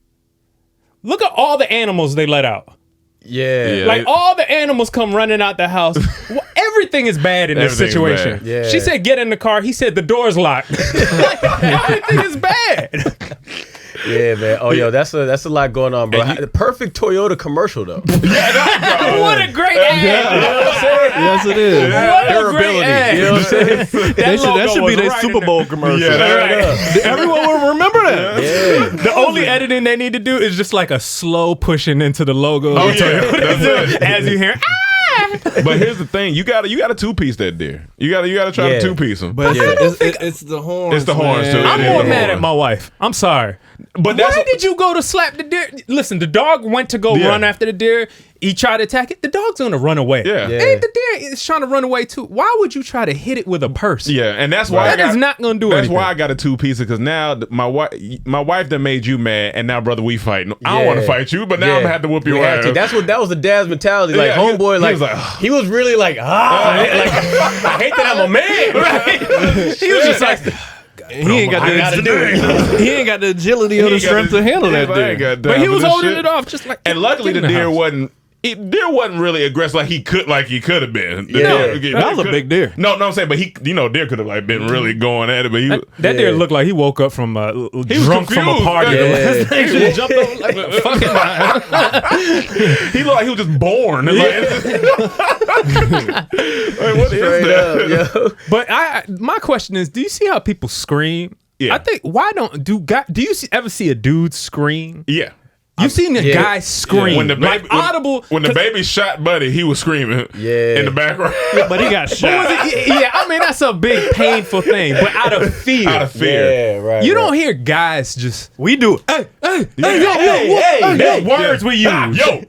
Look at all the animals they let out. Yeah. Like all the animals come running out the house. Well, everything is bad in this situation. Bad. Yeah. She said, get in the car. He said, the door's locked. Everything is bad. Yeah, man. Oh, yo, that's a lot going on, bro. The perfect Toyota commercial, though. What a great ad. You know what I'm saying? Yes, it is. What a great ad. You know what I'm saying? That should be their Super Bowl commercial. Everyone will remember that. Yeah. The only editing they need to do is just like a slow pushing into the logo. Oh, yeah. That's it. As you hear, But here's the thing: you got to two-piece that deer. You got to try to two-piece them. But it's the horns. It's the horns too. I'm more mad at my wife. I'm sorry. But why did you go to slap the deer? Listen, the dog went to go run after the deer. He tried to attack it. The dog's gonna run away. Yeah. And the deer is trying to run away too. Why would you try to hit it with a purse? Yeah, and that's why that is not gonna do anything. That's why I got a two-piece, because now my wife that made you mad, and now brother, we fighting. I don't want to fight you, but now I'm gonna have to whoop your ass. That was the dad's mentality. Like homeboy, he was really like, I hate that I'm a man. Right? He was just like. He ain't got the agility or the strength to handle that deer. But he was holding it off just like. And luckily the deer wasn't. Deer wasn't really aggressive like he could have been. That was a big deer. No, I'm saying, but deer could have like been really going at it. But that deer looked like he woke up from drunk from a party. Yeah. He just jumped over like a fucking. He looked like he was just born. What is that? But my question is, do you see how people scream? Yeah. I think do you ever see a dude scream? Yeah. You've seen a guy scream. When the baby, audible. When the baby shot Buddy, he was screaming in the background. But he got shot. I mean, that's a big painful thing, but out of fear. Out of fear. Yeah, right. You don't hear guys just. We do. Hey, words we use. Yo.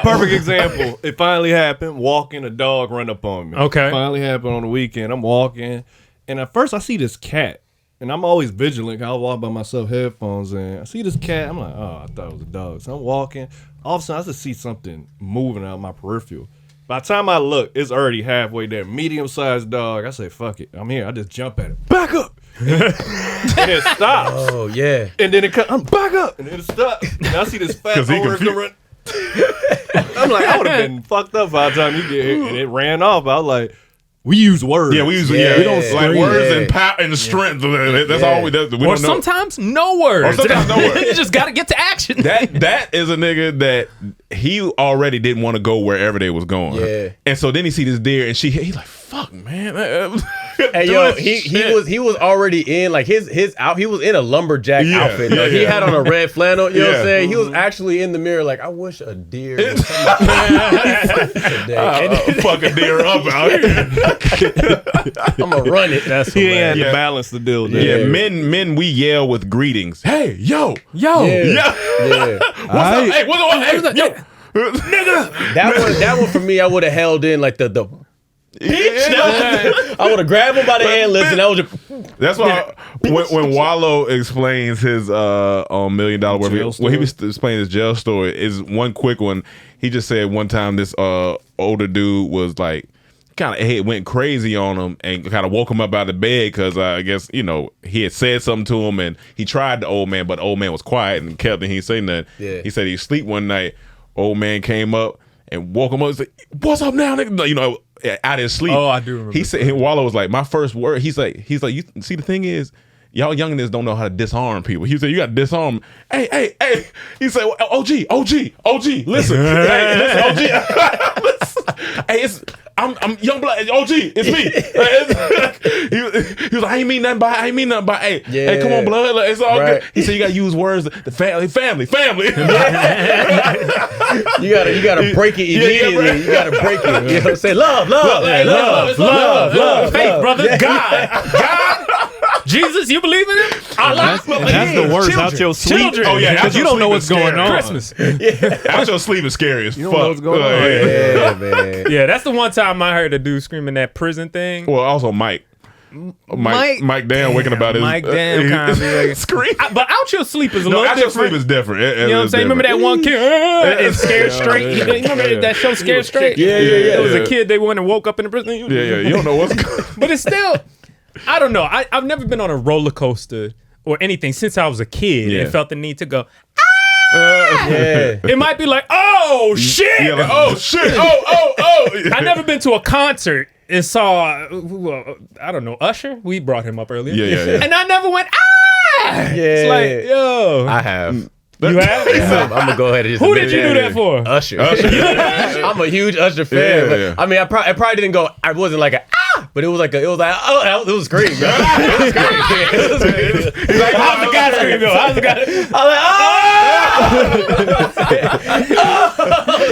Perfect example. It finally happened. Walking, a dog run up on me. Okay. Finally happened on the weekend. I'm walking, and at first I see this cat. And I'm always vigilant. I'll walk by myself, headphones, and I see this cat. I'm like, oh, I thought it was a dog. So I'm walking. All of a sudden, I just see something moving out of my peripheral. By the time I look, it's already halfway there. Medium-sized dog. I say, fuck it. I'm here. I just jump at it. Back up. And it stops. Oh, yeah. And then I'm back up. And then it stops. And I see this fat owner come run. I'm like, I would have been fucked up by the time you get here. And it ran off. I was like, we use words. Yeah, we use we don't like words and power and strength. That's all we do. Or sometimes no words. You just got to get to action. That is a nigga that he already didn't want to go wherever they was going. Yeah. And so then he see this deer and he's like, fuck, man. Hey, yo, he was already in like his he was in a lumberjack outfit. Yeah, He had on a red flannel. You know what I'm saying? He was actually in the mirror like, I wish a deer would come out. Fuck a deer up out here. I'm gonna run it. That's he ain't had to balance the deal. Yeah, men, we yell with greetings. Hey, yo. Yeah. What's up? Hey, what's up? Hey, yo. Nigga. That one for me, I would have held in like the I would have grabbed him by the hand, listen. I was just. That's why when Wallow explains his $1 million when he was explaining his jail story, is one quick one. He just said one time this older dude was like kind of went crazy on him and kind of woke him up out of bed because I guess he had said something to him and he tried the old man, but the old man was quiet and kept and he didn't say nothing. Yeah. He said he sleep one night. Old man came up and woke him up and said, "What's up now, nigga?" Out of his sleep. Oh, I do remember. He said, Wallow was like, my first word. He's like, you see, the thing is, y'all youngins don't know how to disarm people. He said, you got to disarm. Hey. He said, well, OG, listen. Hey, listen, OG. Listen. Hey, I'm young black OG. It's me. He was like, I ain't mean nothing by. Hey, come on, blood. Like, it's all good. He said, you gotta use words. The family. You gotta break it immediately. You gotta break it. You know what I'm saying? Love. Faith, brother. God. Jesus, you believe in him? That's the words out your sleep. Oh yeah, because you don't know what's going on. Christmas. Out your sleep is scary as fuck. You don't know what's going on. Yeah, man. Yeah, that's the one time I heard a dude screaming that prison thing. Well, also Mike Dan waking about his Mike Dan kind of scream. But out your sleep is a little out different. your sleep is different. You know what I'm saying? Remember that one kid? And Scared Straight. You remember that show Scared Straight? Yeah. It was a kid they went and woke up in the prison. Yeah. You don't know what's going on. But it's still, I don't know. I've never been on a roller coaster or anything since I was a kid and felt the need to go, It might be like, oh shit, Yeah, like, oh shit, oh. I never been to a concert and saw, I don't know, Usher. We brought him up earlier. Yeah. And I never went, It's like, yo. I have. You have? Yeah, I'm gonna go ahead and just Who admit did you do that for? Usher. I'm a huge Usher fan. But, I mean, I probably didn't go. I wasn't like but it was like it was great, bro. It was great. He's like, how's the guy scream though? How's the guy?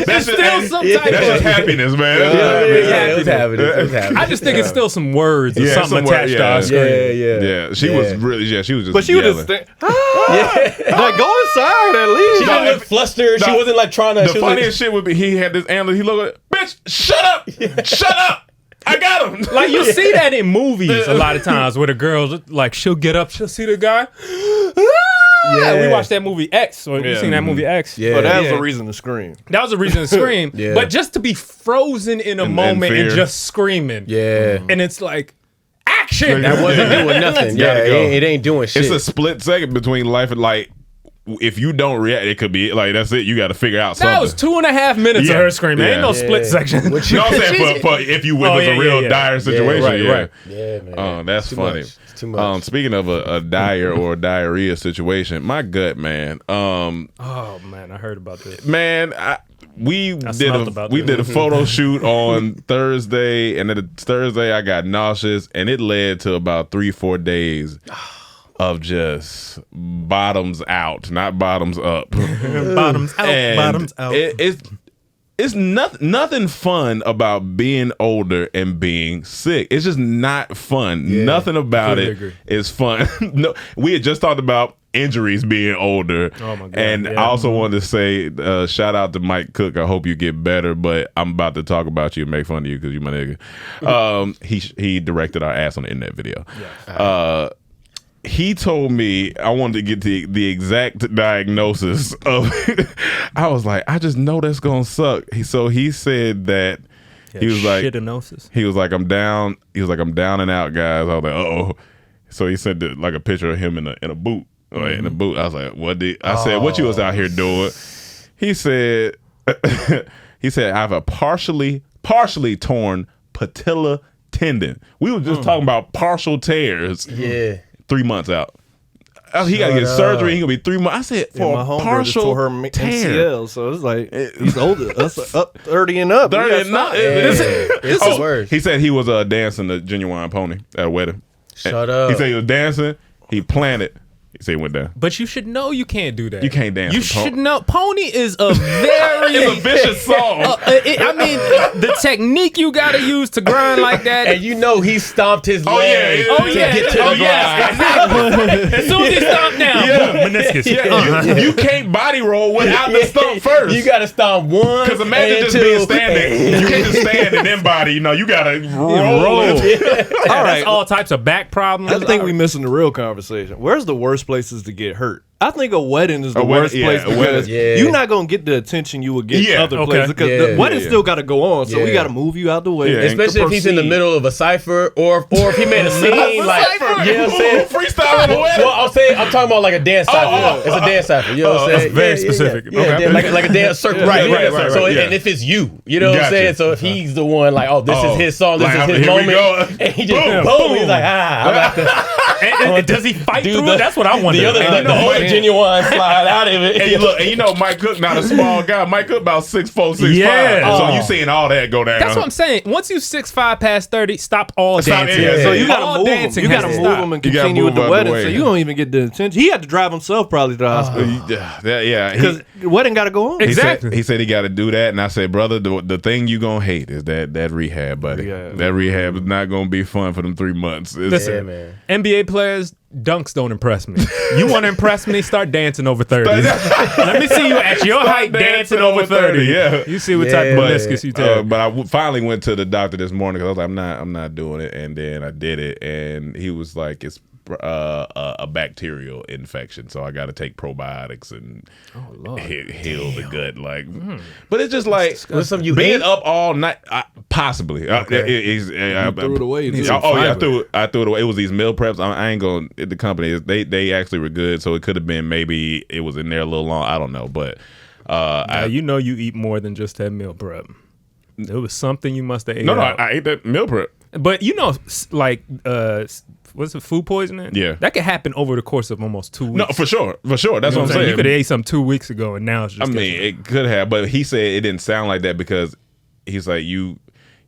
There's still some type of that's just happiness, man. It was happening. I just think it's still some words or something attached to our screen. Yeah. She was really, she was just. But she was just like, go inside at least. She didn't look flustered. She wasn't like trying to. The funniest shit would be he had this antler. He looked like, bitch, shut up, shut up. I got him. Like you see that in movies a lot of times where the girls like she'll get up, she'll see the guy. Yeah, we watched that movie X. Or you seen that movie X? Yeah, that was a reason to scream. That was a reason to scream. But just to be frozen in a moment and just screaming. Yeah, and it's like action. That wasn't doing nothing. It ain't doing shit. It's a split second between life and like. If you don't react, it could be like that's it. You got to figure out something. That was 2.5 minutes of her screaming. Ain't no split section. No, I'm saying for if you was a real dire situation, right. Yeah, man. Oh, that's funny. Too much. Speaking of a dire or diarrhea situation, my gut, man. Oh man, I heard about this. Man, we did a photo shoot on Thursday, and then Thursday I got nauseous, and it led to about 3-4 days of just bottoms out, not bottoms up. Bottoms out, and bottoms out. It's nothing fun about being older and being sick. It's just not fun. Yeah, nothing about it is fun. No, we had just talked about injuries being older. Oh my God. And I also wanted to say shout out to Mike Cook. I hope you get better, but I'm about to talk about you and make fun of you because you my nigga. He directed our ass on the internet video. Yeah. He told me I wanted to get the exact diagnosis of I was like, I just know that's gonna suck. So he said that he was like shitinosis. He was like, I'm down. He was like, I'm down and out, guys. I was like, uh-oh. So he sent like a picture of him in a boot. In a boot. I was like, I said, what you was out here doing? He said I have a partially torn patella tendon. We were just talking about partial tears. Yeah. 3 months out. He got to get surgery. He gonna be 3 months. I said for a partial for her MCL, so it's like he's older. That's up 30 and up. 30 and up. It's the worst. He said he was dancing the Genuine Pony at a wedding. Shut up. He said he was dancing. He planted. He said he went down. But you should know you can't do that. You can't dance. You should know. Pony is a very it's a vicious song. I mean, the technique you gotta use to grind like that. And you know he stomped his leg to get to the grind. Exactly. As soon as he stomped down, boom, meniscus. You can't body roll without the stomp first. You gotta stomp one. Because imagine just being standing. You can't just stand and then body. You know, you gotta roll. All right, all types of back problems. I think we're missing the real conversation. Where's the worst places to get hurt? I think a wedding is the worst place because you're not gonna get the attention you would get other places because the wedding still got to go on. So we got to move you out the way, especially if he's in the middle of a cipher or if he made a scene like you know what I'm saying, freestyle in the wedding. Well, I'm talking about like a dance cipher. It's a dance cipher. You know what I'm saying? That's very specific. Like a dance circle. Right. So and if it's you know what I'm saying. So if he's the one like, oh, this is his song, this is his moment, and he just boom, he's like, I'm about to. And does he fight through it? That's what I wonder. The whole Genuine slide out of it. And look, and you know Mike Cook not a small guy. Mike Cook about 6'4", 6'5". Yeah. So you seeing all that go down. That's what I'm saying. Once you 6'5" past 30, stop all dancing. So you gotta move him. You gotta move him and continue with the wedding. So you don't even get the attention. He had to drive himself probably to the hospital. Because the wedding got to go on. Exactly. He said he got to do that, and I said, brother, the thing you gonna hate is that rehab, buddy. That rehab is not gonna be fun for them 3 months. Listen, man. NBA players. Dunks don't impress me. You want to impress me? Start dancing over 30. Let me see you at your height dancing over 30. Yeah, you see what type of meniscus you take. But I finally went to the doctor this morning because I was like, I'm not doing it, and then I did it, and he was like, it's a bacterial infection, so I got to take probiotics and heal the gut. Like, but it's just like you being up all night. Possibly, threw it away. I threw it away. It was these meal preps. I ain't going. The company they actually were good, so it could have been maybe it was in there a little long. I don't know, but you eat more than just that meal prep. It was something you must have ate. No, I ate that meal prep. But like what's it, food poisoning? Yeah, that could happen over the course of almost 2 weeks. No, for sure. That's what I'm saying. You could have ate something 2 weeks ago, and now it's just. I mean, it could have, but he said it didn't sound like that because he's like you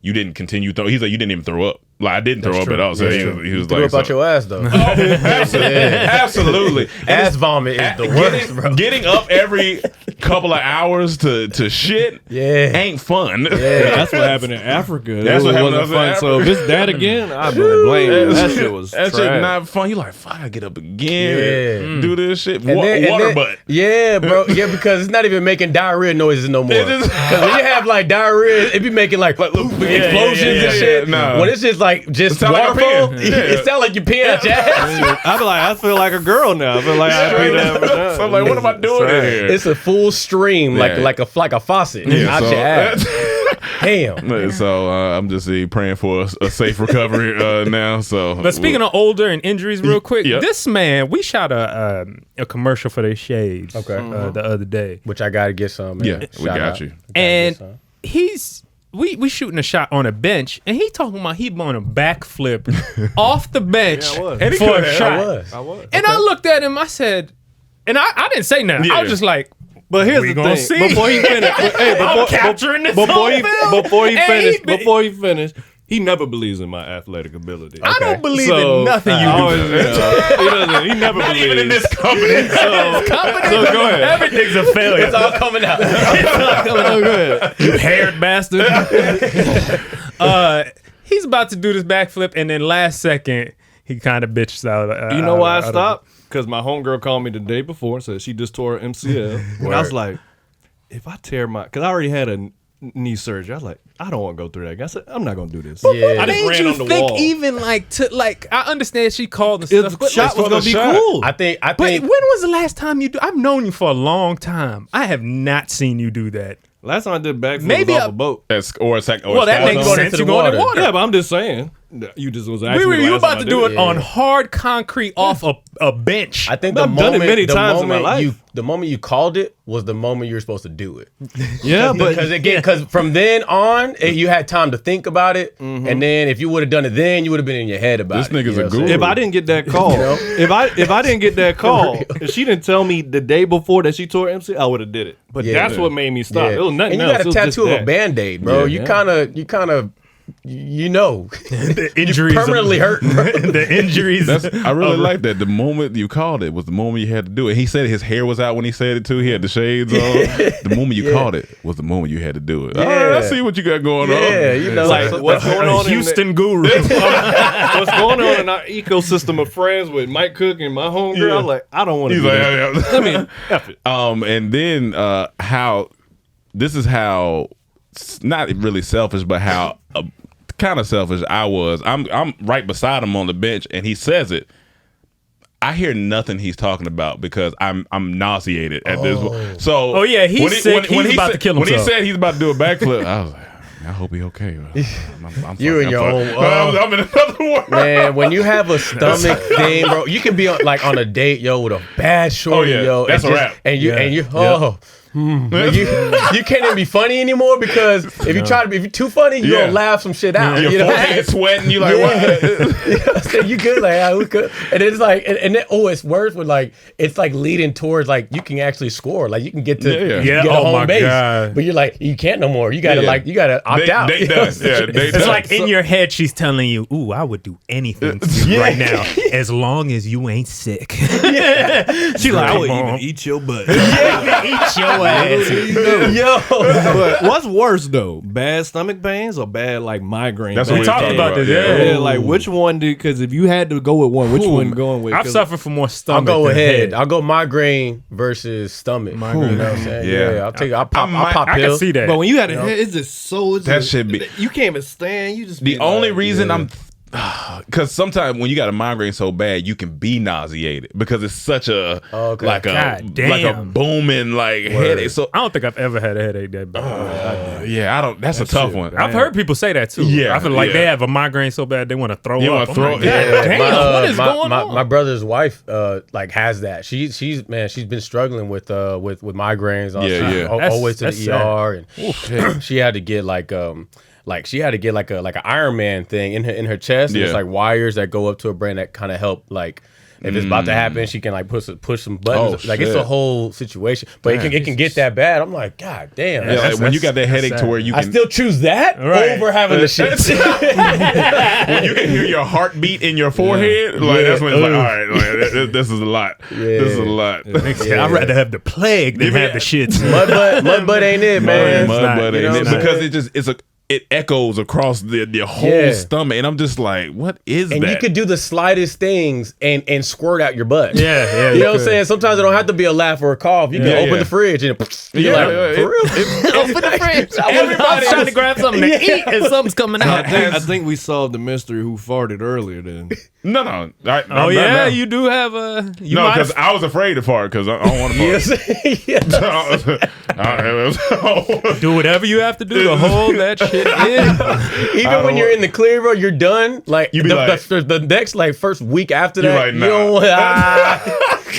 didn't continue. He's like you didn't even throw up. Like I didn't throw up at all. So he was threw like, up out your ass though. Absolutely. Ass vomit is the worst, bro. Getting up every couple of hours to shit ain't fun. Yeah, that's what happened in Africa. That's what wasn't fun. So if it's that again, I blame you. That shit was that trash. shit not fun. You like, fuck, I get up again, do this shit. Water butt. Yeah, bro. Yeah, because it's not even making diarrhea noises no more. Because when you have like diarrhea, it be making like explosions and shit. No. When it's just like waterfall, it sounds like you peeing out your ass. I be like, I feel like a girl now. I feel like I peed out. So I'm like, what am I doing in here? It's a full stream, like a faucet out your ass. Damn. So I'm just praying for a safe recovery now. So, but speaking of older and injuries, real quick, this man, we shot a commercial for their shades. Okay. The other day, which I gotta get some. Man. Yeah, we got you. And we shooting a shot on a bench, and he talking about he on a backflip off the bench for a shot. I was. And I looked at him, I said, and I didn't say nothing. Yeah. I was just like, but here's the thing. See. Before he finished, I'm capturing this before he finished, he never believes in my athletic ability. I don't believe in nothing you do. He never Not believes. even in this company. So go ahead. Everything's a failure. It's all coming out. Go ahead. You haired bastard. He's about to do this backflip, and then last second, he kind of bitches out. You know why I stopped? Because my homegirl called me the day before and said she just tore her MCL. And I was like, if I tear because I already had a knee surgery. I was like, I don't want to go through that. I said, I'm not gonna do this. Yeah. I just ran on the wall. Even I understand she called and stuff. The shot was gonna be cool. I think. But when was the last time you do? I've known you for a long time. I have not seen you do that. Last time I did backflip was off a boat. Well, that makes sense. You going in the water. Yeah, but I'm just saying. You just was asking me you last about time to do it on hard concrete off a bench. I think I've done it many times in my life. The moment you called it was the moment you were supposed to do it. Yeah, but because from then on you had time to think about it, and then if you would have done it then, you would have been in your head about it. This nigga's a guru. If I didn't get that call, if I didn't get that call, if she didn't tell me the day before that she tore MC, I would have did it. But that's what made me stop. It was nothing else. And you got a tattoo of a Band-Aid, bro. You kind of the injuries permanently hurt, bro. The injuries. I really like that. The moment you called it was the moment you had to do it. He said his hair was out when he said it too. He had the shades on. The moment you called it was the moment you had to do it. Yeah. All right, I see what you got going on. Yeah, you know, like what's going on Houston guru. What's going on in our ecosystem of friends with Mike Cook and my homegirl? I'm like, I don't want to. He's like, I mean, F it. And then how this is how not really selfish, but how kind of selfish I was. I'm right beside him on the bench, and he says it. I hear nothing he's talking about because I'm nauseated at this point. So he's sick. He's about to kill himself. When he said he's about to do a backflip, I was like, I hope he's okay. I'm you in your own. I'm in another world. Man, when you have a stomach thing, bro, you can be on a date, yo, with a bad shorty, yo. That's a wrap. And you you can't even be funny anymore because if you're too funny, you're gonna laugh some shit out. Your forehead sweating, you like what? You good, like we good. And it's like and then it's worse when it's leading towards you can actually score. You can get to get a home base. God. But you're you can't no more. You gotta you gotta opt out. It's like in your head she's telling you, ooh, I would do anything for you right now as long as you ain't sick. She I would even eat your butt. Eat your ass. Yo. But what's worse though? Bad stomach pains or bad migraine? That's what we talked about this. Yeah, which one because if you had to go with one, which one going with? I've suffered from more stomach. I'll go than ahead. head. I'll go migraine versus stomach. Migraine. You know what I'm saying? Yeah. I'll take. I'll pop I pills. can see that. But when you had a head, it's just so. That should be. You can't even stand. You just The only reason I'm because sometimes when you got a migraine so bad, you can be nauseated because it's such a like a booming headache. So I don't think I've ever had a headache that bad. Yeah, I don't. That's a tough one. I've heard people say that too. Yeah, I feel like they have a migraine so bad they want to throw up. What is going on? My brother's wife has that. She's been struggling with migraines. Always to the ER, and she had to get she had to get like an Iron Man thing in her chest. And it's like wires that go up to her brain that kind of help if it's about to happen, she can push some buttons. It's a whole situation. But it can get that bad. I'm like, God damn. Yeah, when you got that headache to where you can, I still choose that over having the shit. When you can hear your heartbeat in your forehead, that's when it's like, all right, this is a lot. This is a lot. I'd rather have the plague than have the shits. Mud butt ain't it, man. Mud butt ain't it. Because it echoes across the whole stomach, and I'm just like, what is that? And you could do the slightest things and squirt out your butt. Yeah. You know what I'm saying? Sometimes it don't have to be a laugh or a cough. You can open the fridge and for real? Open the fridge. Everybody's trying to grab something to eat, and something's coming out. I think we solved the mystery who farted earlier then. No. You do have a... No, because I was afraid to fart because I don't want to fart. Do whatever you have to do to hold that shit in. Even when you're in the clear, bro, you're done. You be the next first week after that, like, nah. you don't.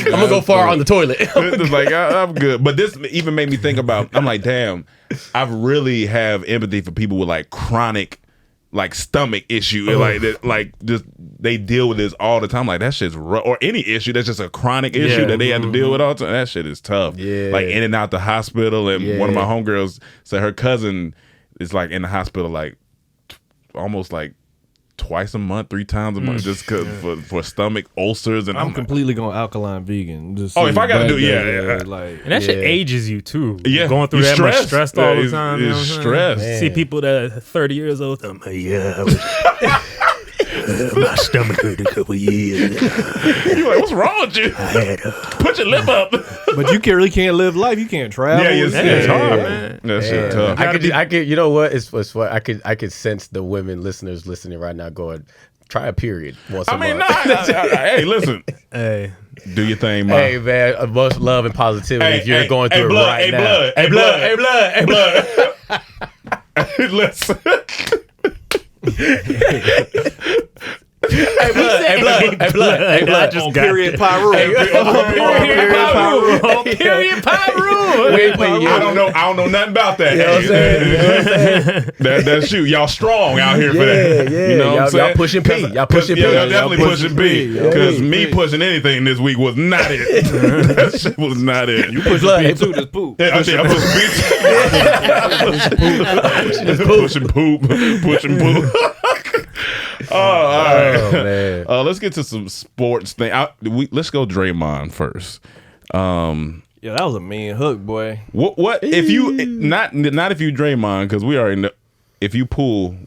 I'm gonna go far on the toilet. It's like I'm good. But this even made me think about. I'm like, damn, I really have empathy for people with chronic. Stomach issue, just they deal with this all the time. That shit's rough. Or any issue that's just a chronic issue that they have to deal with all the time. That shit is tough. Yeah, in and out the hospital. And one of my homegirls said her cousin is in the hospital almost twice a month, 3 times a month, just for stomach ulcers. And I'm completely going alkaline vegan. Just if I gotta do and that shit ages you too. Yeah, going through that much stress all the time. It's stress. See people that are 30 years old. I'm like, my stomach hurt a couple years. You're like, what's wrong with you? Put your lip up. But you really can't live life. You can't travel. It's hard, man. That shit tough. I could. You know what? It's what I could sense the women listeners listening right now going, try a period once a month. Hey, listen. Hey, do your thing, man. Hey, man, much love and positivity if you're going through it right now. Hey, blood. Listen. Hey, blood. I just got period Pyru. Period Pyru. I don't know nothing about that. You know what I'm saying? That's you. Y'all strong out here for that. Yeah. You know what I'm saying? Y'all pushing P. Y'all definitely pushing P. Because me pushing anything this week was not it. That shit was not it. You pushing P too, this poop. I think I'm pushing poop. Pushing poop. Oh, all right. Oh, man. Let's get to some sports thing. Let's go Draymond first. Yeah, that was a mean hook, boy. What if you not if you Draymond, because we already know, if you Poole,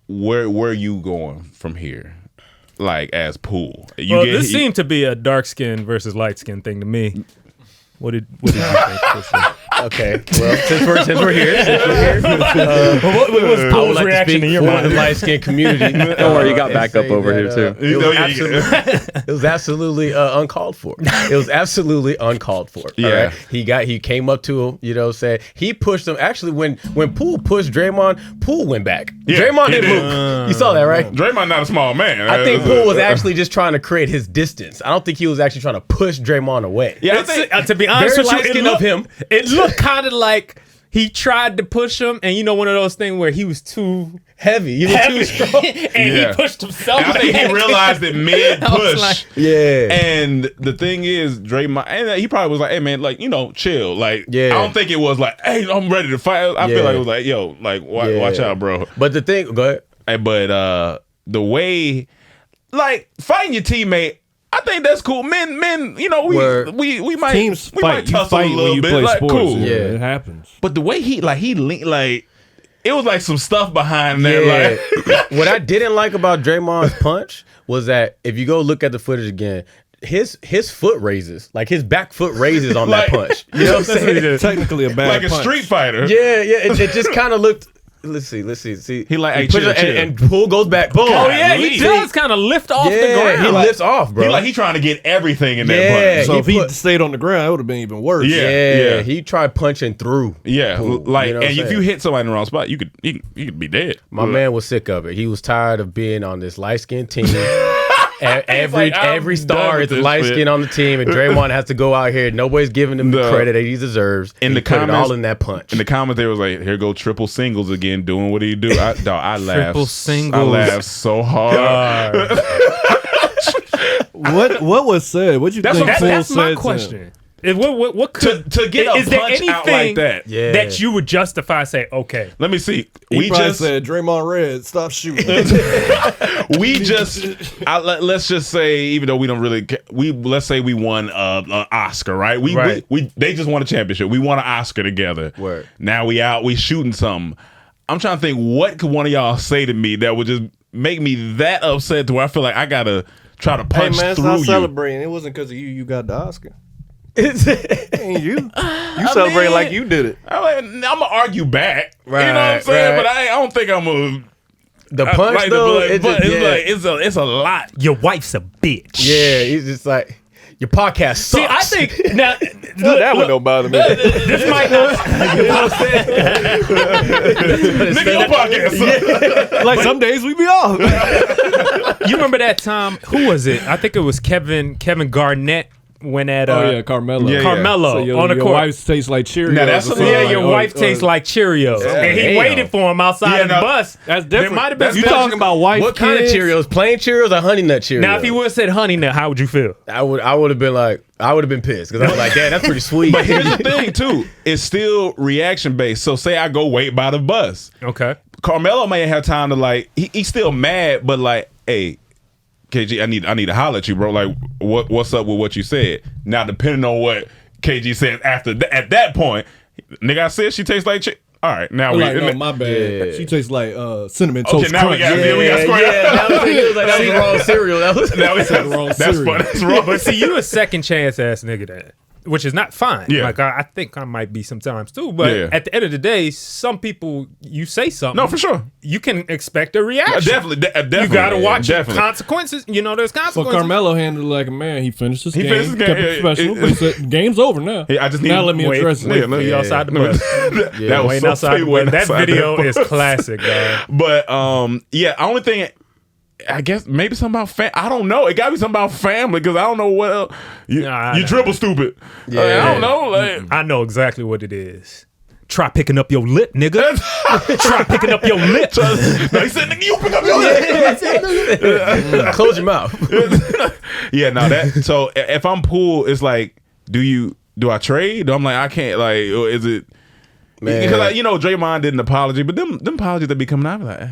where you going from here? As Poole, this seemed to be a dark skin versus light skin thing to me. What did you think? Okay, well, since we're here, what was Poole's reaction to your mind? The light skinned community. Don't worry, you got backup over here too. It was absolutely uncalled for. It was absolutely uncalled for. Yeah, right? He came up to him, said he pushed him. Actually, when Poole pushed Draymond, Poole went back. Yeah, Draymond didn't move. You saw that, right? Draymond not a small man. I think Poole was actually just trying to create his distance. I don't think he was actually trying to push Draymond away. Yeah, to be honest with you, it looked kind of like he tried to push him, and one of those things where he was too heavy, too strong, and he pushed himself. I think he realized that mid push. Yeah. And the thing is, Draymond, and he probably was like, "Hey man, chill." I don't think it was like, "Hey, I'm ready to fight." I feel like it was like, "Yo, watch out, bro." But the thing, go ahead. Hey, but the way, fighting your teammate. I think that's cool. Men, we might teams we fight. might tussle a little bit. Play sports. Cool. Yeah, it happens. But the way he leaned, it was some stuff behind there. What I didn't like about Draymond's punch was that if you go look at the footage again, his foot raises, his back foot raises on that punch. You know what I'm saying? Technically a bad punch. A street fighter. Yeah. It just kind of looked. Let's see. He like, hey, chill. And Poole goes back. Boom. Oh yeah, he does kind of lift off the ground. He lifts off, bro. He trying to get everything in that punch. So if he stayed on the ground, it would have been even worse. Yeah. He tried punching through. Yeah, Poole, like, you know and if you hit somebody in the wrong spot, you could be dead. My man was sick of it. He was tired of being on this light skinned team. Every star is light skin on the team, and Draymond has to go out here. Nobody's giving him the credit that he deserves. In the comments, comments, all in that punch. In the comments, they was like, "Here go triple singles again, doing what he do." I laughed. Triple singles. I laughed so hard. What was said? What you think? That's my question. What could to get a is there punch anything out like that? That you would justify? Say, okay, let me see. We just said Draymond Red, stop shooting. Let's just say, even though we don't really, let's say we won an Oscar, right? They just won a championship. We won an Oscar together. Word. Now we shooting something. I'm trying to think, what could one of y'all say to me that would just make me that upset to where I feel like I gotta try to punch through stop you. Celebrating. It wasn't because of you. You got the Oscar. Ain't you? You celebrate like you did it. I'm gonna argue back. Right, you know what I'm saying? right. But I don't think I'm gonna. The punch like though, it's a lot. Your wife's a bitch. Yeah, he's just like, your podcast sucks. See, I think now that one don't bother me. This might not. You know what I'm saying? Nigga, your podcast sucks. Like some days we be off. You remember that time? Who was it? I think it was Kevin Garnett. When at Carmelo. Carmelo so on the your court. Wife tastes like Cheerios. Now that's your wife tastes like Cheerios, and he waited for him outside of the bus. That's different. Might have been You talking about wife? What kind of Cheerios? Plain Cheerios or Honey Nut Cheerios? Now, if he would have said Honey Nut, how would you feel? I would have been like, I would have been pissed because I was like, "Damn, that's pretty sweet." But here's the thing, too. It's still reaction based. So say I go wait by the bus. Okay. Carmelo may have time to like. He's still mad, but like, hey, KG, I need to holler at you, bro. Like, what's up with what you said? Now, depending on what KG says at that point, nigga, I said she tastes like chick. All right, now my bad. Yeah. She tastes like cinnamon toast now crunch. we got squared up. That was the wrong cereal. That was the wrong cereal. That's wrong. But see, you a second chance ass nigga that. Which is not fine. Yeah. Like I think I might be sometimes too. But at the end of the day, some people, you say something. No, for sure. You can expect a reaction. Definitely. You gotta watch consequences. You know, there's consequences. Well, Carmelo handled it like a man. He finished his game. Finished his game. Kept it professional. But he said, game's over now. I just need now let me address it. Wait for you outside the bus. That was waiting outside the bus. That video is classic, dog. But only thing, I guess maybe something about I don't know. It got to be something about family because I don't know what else. You dribble stupid. Yeah. I don't know. Like, I know exactly what it is. Try picking up your lip, nigga. Try picking up your lip. No, he said, nigga, you pick up your lip. Close your mouth. Yeah, no, so if I'm Poole, it's like, do I trade? I'm like, I can't, like, is it? Man. Because, Draymond did an apology, but them apologies that be coming out, like,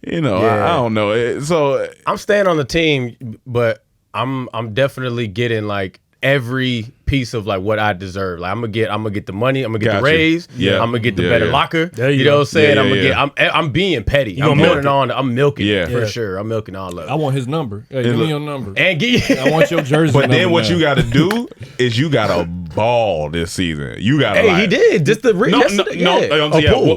I don't know. So I'm staying on the team, but I'm definitely getting like every piece of like what I deserve. Like I'm gonna get the money. I'm gonna get the raise. Yeah, I'm gonna get the better locker. You know what I'm saying? Yeah, I'm being petty. I'm milking it for sure. I'm milking all of it. I want his number. Hey, give me your number. And I want your jersey. But then what now. you got to do is you got to ball this season. You got to. Hey, he did. Just the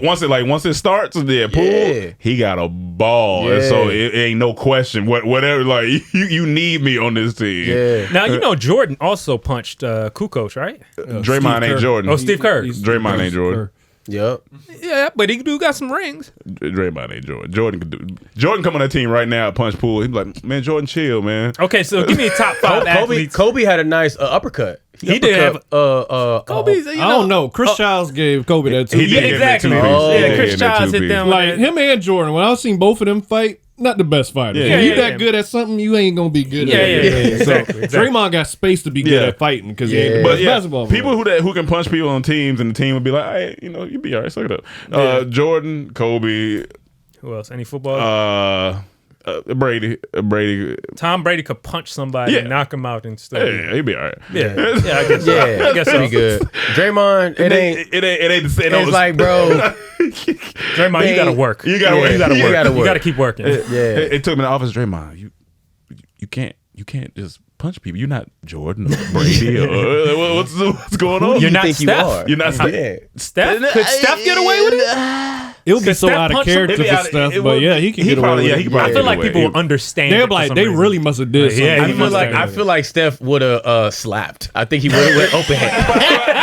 once it starts, Poole, he got a ball. Yeah. And so it ain't no question. Whatever, like you need me on this team. Yeah. Now Jordan also punched Kukoc, right? Draymond ain't Jordan. Oh, Steve Kerr. Draymond ain't Jordan. Yep. Yeah, but he do got some rings. Draymond ain't Jordan. Jordan come on that team right now, punch Poole. He's like, man, Jordan, chill, man. Okay, so give me a top 5 athletes. Kobe had a nice uppercut. He did have Kobe's. I don't know. Chris Childs gave Kobe that too. He did exactly. Chris Childs hit them like him and Jordan. When I seen both of them fight, not the best fighters. When you that good at something, you ain't gonna be good at it. Exactly. Draymond got space to be good at fighting because he ain't the best basketball player. People who can punch people on teams and the team would be like, hey, you be all right, suck it up. Jordan, Kobe. Who else? Any football? Brady. Tom Brady could punch somebody and knock him out and stuff. Yeah, he'd be all right. Yeah, I guess. Yeah, I guess pretty good. Draymond, it ain't. It's like, bro. Draymond, you gotta work. You gotta work. You gotta keep working. It took me to the office. Draymond, you can't just punch people. You're not Jordan or Brady. What's going on? You're not think Steph. you are. You're not Steph. Steph? Could Steph get away with it? It would be so out of character for Steph, but yeah, he can get away with it. I feel like people will understand. They're like, they really must have did something. Yeah, I feel like Steph would have slapped. I think he would have went open hand.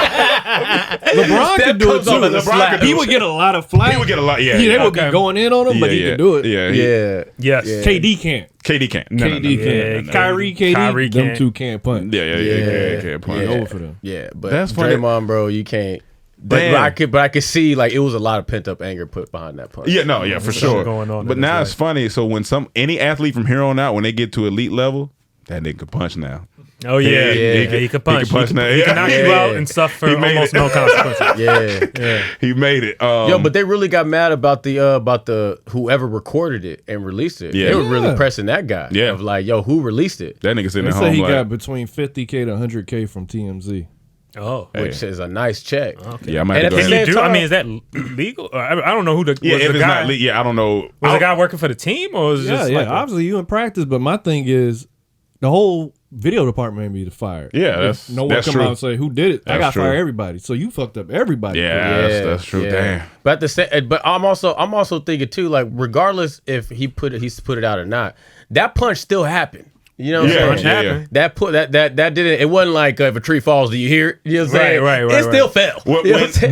LeBron could do it too. He would get a lot of flack. He would get a lot. Yeah, they would be going in on him, but he could do it. Yeah. Yes. KD can't. KD can't. KD can't. Kyrie, KD, them two can't punch. Yeah. Can't punch. Over for them. Yeah, but that's Draymond, bro, you can't. But I could see like it was a lot of pent up anger put behind that punch. Yeah, for sure. Going on but now it's funny. So when any athlete from here on out, when they get to elite level, that nigga can punch now. Oh yeah, he can punch. He can knock you out and stuff for almost no consequences. Yeah. He made it. Yo, but they really got mad about the whoever recorded it and released it. Yeah. They were really pressing that guy. Yeah, of like, yo, who released it? That nigga sitting at They home. say he like, got between $50K to $100K from TMZ. Oh, which is a nice check. Okay. Yeah, I might. I mean, is that legal? I don't know who the if the it's guy. not I don't know. Was the guy working for the team or was it just like obviously you in practice, but my thing is the whole video department may be fired. Yeah, that's no one come true. out and say who did it. I got to true. fire everybody. So you fucked up everybody. Yeah, that's true. Yeah. Damn. But I'm also thinking too, like regardless if he put it out or not, that punch still happened. You know what I'm saying? Yeah. That didn't. It wasn't like if a tree falls, do you hear it? You know what I'm saying? Right. It still fell.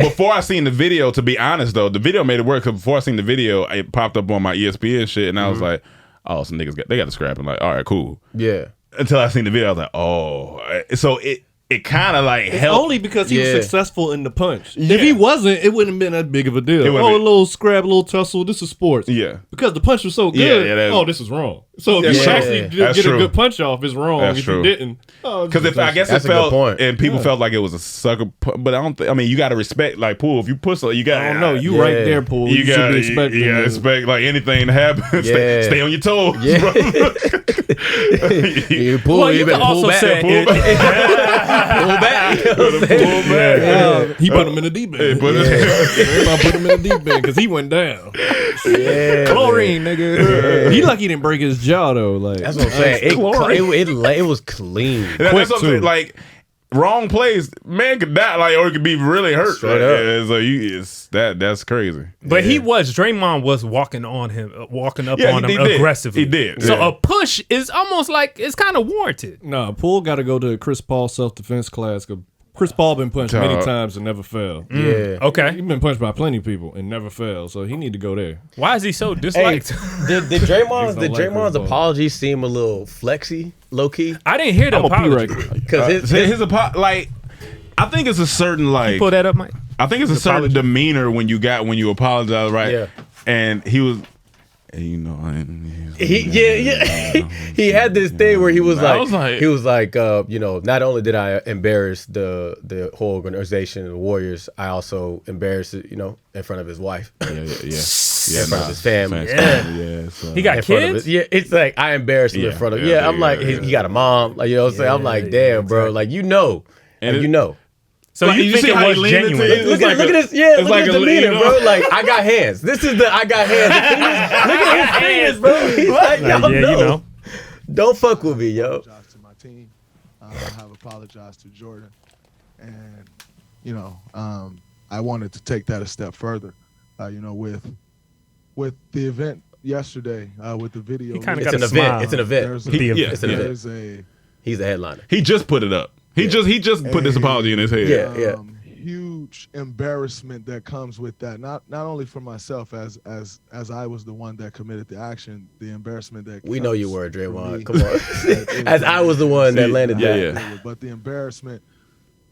Before I seen the video, to be honest though, the video made it work. Cause before I seen the video, it popped up on my ESPN shit, and I was like, "Oh, some niggas got the scrap." I'm like, "All right, cool." Yeah. Until I seen the video, I was like, "Oh," so it kind of like helped. Only because he was successful in the punch. If he wasn't, it wouldn't have been that big of a deal. A little scrap, a little tussle. This is sports. Yeah. Because the punch was so good. This is wrong. So if you actually get a good punch off, it's wrong. That's if true. you didn't, because I guess it felt, and people felt like it was a sucker. But I don't. I mean, you got to respect. Like Poole, if you push, you got. I don't know. You right there, Poole. You should be expecting. You got to expect like anything to happen. Stay on your toes, bro. You pull. You can also say pull back. He put him in the deep end. Put him in the deep end because he went down. Chlorine, nigga. He lucky he didn't break his jaw though. Like that's what I'm saying. It was clean. That's what I'm saying. Like wrong plays, man could die. Like or it could be really hurt. Straight up. So that's crazy. But Draymond was walking up on him aggressively. He did. So a push is almost like it's kind of warranted. No, Poole got to go to Chris Paul self-defense class. Chris Paul been punched many times and never fell. Yeah. Okay. He's been punched by plenty of people and never fell, so he need to go there. Why is he so disliked? Did Draymond's apology seem a little flexy, low key? I didn't hear the apology. Because his apology, like, I think it's a certain like. Pull that up, Mike. I think it's a certain demeanor when you apologize, right? Yeah. And he was. He had this thing where he was like, not only did I embarrass the whole organization, the Warriors, I also embarrassed it, in front of his wife, in front of his family. So. He got kids. It's like I embarrassed him in front of. I'm like, he got a mom, like what I'm saying. I'm like, damn, bro, like and So you think it was genuine? Look at this, look at his demeanor, bro. Like I got hands. This is the I got hands. Look at his fingers, bro. He's like, y'all don't fuck with me, yo. To my team, I have apologized to Jordan, and I wanted to take that a step further. With the event yesterday, with the video, It's an event. It's an There's event. He's a headliner. He just put it up. He just put this apology in his head. Yeah. Huge embarrassment that comes with that. Not only for myself as I was the one that committed the action, the embarrassment that we know you were, Draymond. Come on. As I was the one that landed that. But the embarrassment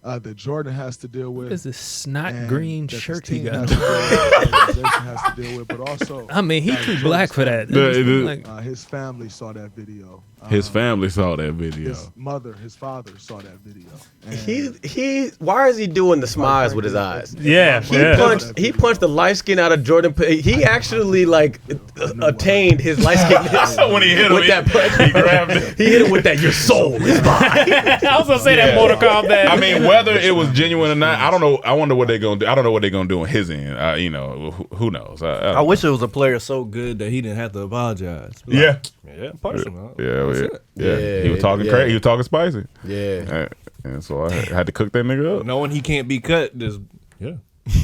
that Jordan has to deal with. What is this snot green shirt he got? Has to deal with, but also I mean, he too black for that. His family saw that video. His family saw that video. His father saw that video. He why is he doing the smiles with his eyes? Yeah, he punched the light skin out of Jordan. He actually attained his light skin when he hit him with that punch. He grabbed it. He hit him with that. Your soul is mine. I was gonna say that Mortal Kombat. I mean, whether it was genuine or not, I don't know. I wonder what they're gonna do. I don't know what they're gonna do on his end. Who knows? I wish it was a player so good that he didn't have to apologize. Personal. Yeah. He was talking crazy. He was talking spicy. Yeah. And so I had to cook that nigga up. Knowing he can't be cut,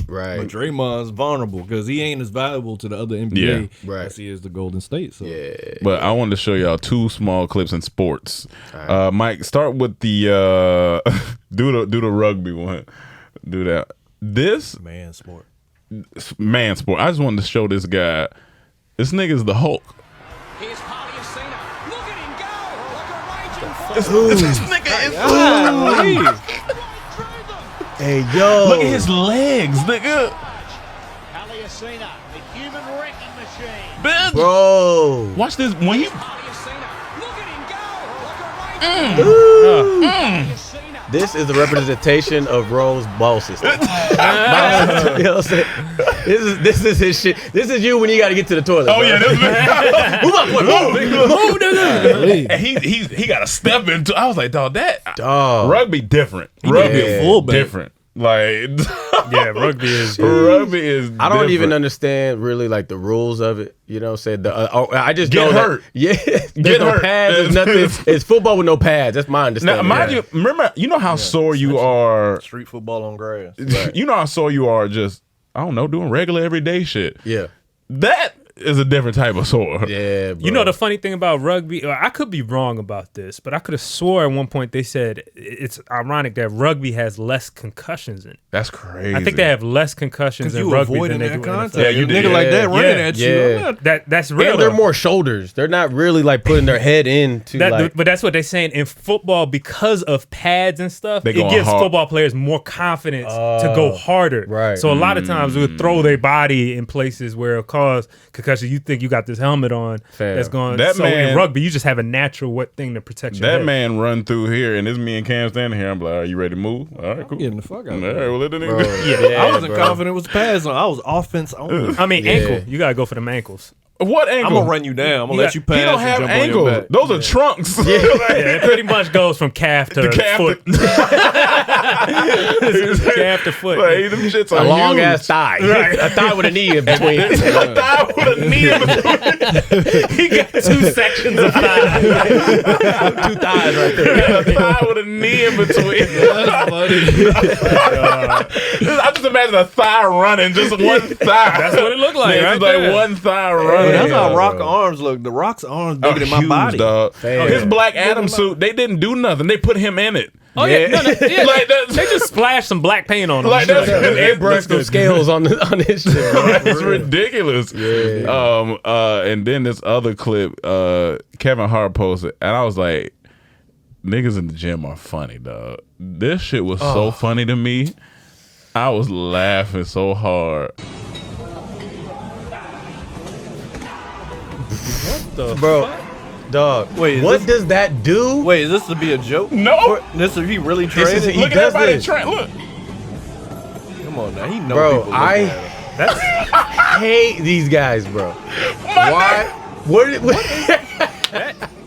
Right. But Draymond's vulnerable because he ain't as valuable to the other NBA as he is the Golden State. So. Yeah. But I wanted to show y'all 2 small clips in sports. Right. Mike, start with the do the rugby one. Do that. This man sport. I just wanted to show this guy. This nigga's the Hulk. Here's Paliacina. Look at him go. This nigga is Hey, yo. Look at his legs, nigga. Paliacina, the human wrecking machine. Bitch. Bro. Watch this. When he... This is the representation of Rome's ball system. You know what I'm saying? This is his shit. This is you when you got to get to the toilet. Oh, yeah. Move. And he got to step into. I was like, dog, rugby different. Rugby fullback. different. Like, rugby is. I don't even understand really like the rules of it. You know what I'm saying? I just get know hurt. There's Get no hurt. pads. There's nothing. It's football with no pads. That's my understanding. Now, mind you, remember, you know how sore you are. Street football on grass. Right. You know how sore you are just, I don't know, doing regular everyday shit. Yeah. That is a different type of sore. Yeah, bro. You know the funny thing about rugby, I could be wrong about this, but I could have swore at one point they said it's ironic that rugby has less concussions in it. That's crazy. I think they have less concussions in rugby than they do in contact. NFL. Yeah, you nigga did. like that running at you. Yeah. That's real. And they're more shoulders. They're not really like putting their head into like. But that's what they're saying in football because of pads and stuff. They It going gives hard. football players more confidence to go harder. Right. So a lot of times we would throw their body in places where it'll cause concussion. You think you got this helmet on that's going. That so man- in rugby, you just have a natural thing to protect your That head. man run through here, and it's me and Cam standing here. I'm like, are you ready to move? All right, cool. Getting the fuck out All of right, well, let the nigga Bro. do. Yeah, I wasn't confident with pads on. I was offense only. I mean, ankle. You gotta go for them ankles. What ankle? I'm gonna run you down. I'm gonna let you pass. He don't and have jump on your ankles. back. Those are trunks. Yeah, it pretty much goes from calf to foot. Calf to foot. Like, them shits are a long huge. ass thigh. Right. A thigh with a knee in between. A thigh with a knee in between. He got 2 sections of thigh. 2 thighs right there. A thigh with a knee in between. That's funny. I just imagine a thigh running, just one thigh. That's what it looked like, It's right like there. one thigh But running. that's how Yeah, Rock bro. arms look. The Rock's arms bigger than my Huge, body. dog. Damn. His Black Adam suit, they didn't do nothing. They put him in it. Oh yeah, no, yeah. Like that's, They just splashed some black paint on him. like that's They brushed some scales on his shit. Bro. it's ridiculous. And then this other clip, Kevin Hart posted, and I was like, niggas in the gym are funny, dog. This shit was so funny to me. I was laughing so hard. Bro, dog. Wait, what does that do? Wait, is this to be a joke? No. This is he really This is- training? he Look at does everybody this. Look. Come on now, he know Bro, people. Look at him. I hate these guys, bro. Why? What?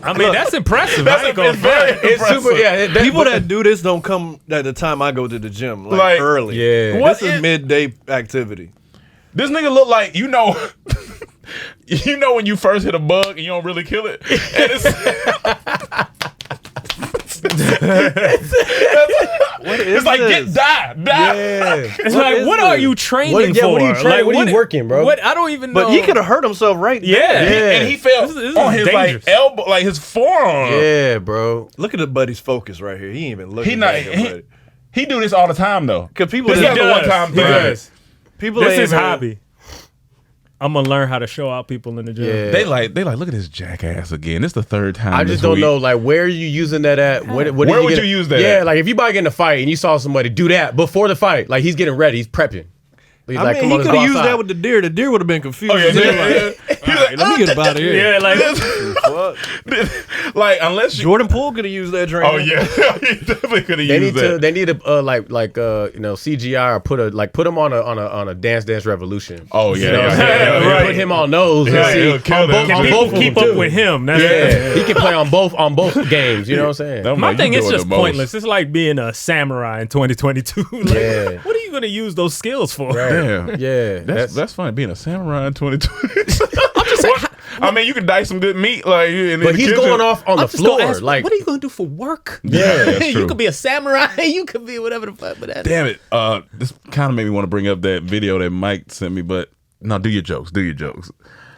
I mean, that's impressive. That's I ain't gonna it's very front. It's super. impressive. Yeah, People that do this don't come at the time I go to the gym, like early. Yeah. What This is is- midday activity. This nigga look like, you know when you first hit a bug and you don't really kill it? And it's, What is it's like, this? die. Yeah. It's like, what are you training for? What are you training? Like, what are you working, bro? What? I don't even know. But he could have hurt himself right Yeah. there. And he fell This is on his dangerous. like elbow, like his forearm. Yeah, bro. Look at the buddy's focus right here. He ain't even looking. He not. back at buddy. He do this all the time though. Cause people, This that- is not a one-time He thing. does. people This ain't is even- hobby. I'm gonna learn how to show out people in the gym. Yeah. They like, look at this jackass again. It's the third time. I just this don't week. know, like, where are you using that at? Where Where did would get you use that Yeah, at? like if you about to get in a fight and you saw somebody do that before the fight, like he's getting ready, he's prepping. He's I like, mean, come he on, let's could go have used outside. that with the deer. The deer would have been confused. Oh yeah, He was He's like, all right, let me get up out of here. Yeah, like Fuck. like unless you. Jordan Poole could have used that trainer. Oh yeah, he definitely could have They used need to. that. They need to CGI or put him on a Dance Revolution. Oh yeah, You know what I'm yeah, saying? yeah, Or yeah. Put him on those Yeah, and he'll see kill on them. both, can on people both of keep them up too. with him? That's Yeah, he can play on both games. You know what I'm saying? I'm My like, thing you is doing just the most. pointless. It's like being a samurai in 2022. Like, Yeah. what are you gonna use those skills for? Damn. Yeah, That's funny being a samurai in 2020. I mean, you can dice some good meat, like. But he's going off on the floor. Like, what are you gonna do for work? Yeah, that's true. You could be a samurai. You could be whatever the fuck. But damn it, this kind of made me want to bring up that video that Mike sent me, but no, do your jokes.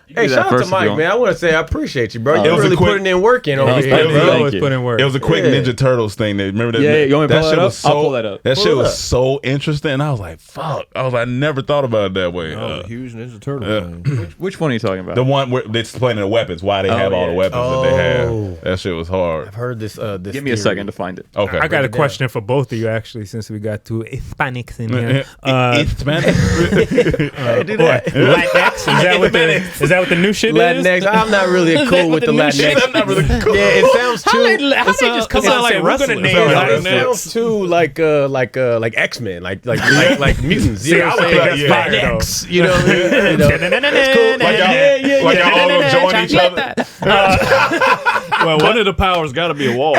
Hey, shout out to Mike, man. I want to say I appreciate you, bro. You're really putting in work in over here. It was a quick Ninja Turtles thing. Remember that? Yeah, you want me to pull it up? I'll pull that up. That shit was so interesting. I was like, fuck. I never thought about it that way. A huge Ninja Turtle thing. Which one are you talking about? The one where they're explaining the weapons, why they have all the weapons that they have. That shit was hard. I've heard this. Give me a second to find it. Okay. I got a question for both of you, actually, since we got two Hispanics in here. Latinx? Is that what the new shit is? Latinx. I'm not really cool with the Latinx. I'm not really cool. Yeah, it sounds too. How they just come out like wrestling? It sounds too like X-Men, like mutants. You know what I'm saying? Latinx. You know what I mean? It's cool. Like y'all all gonna join each other. Well, one of the powers got to be a wall.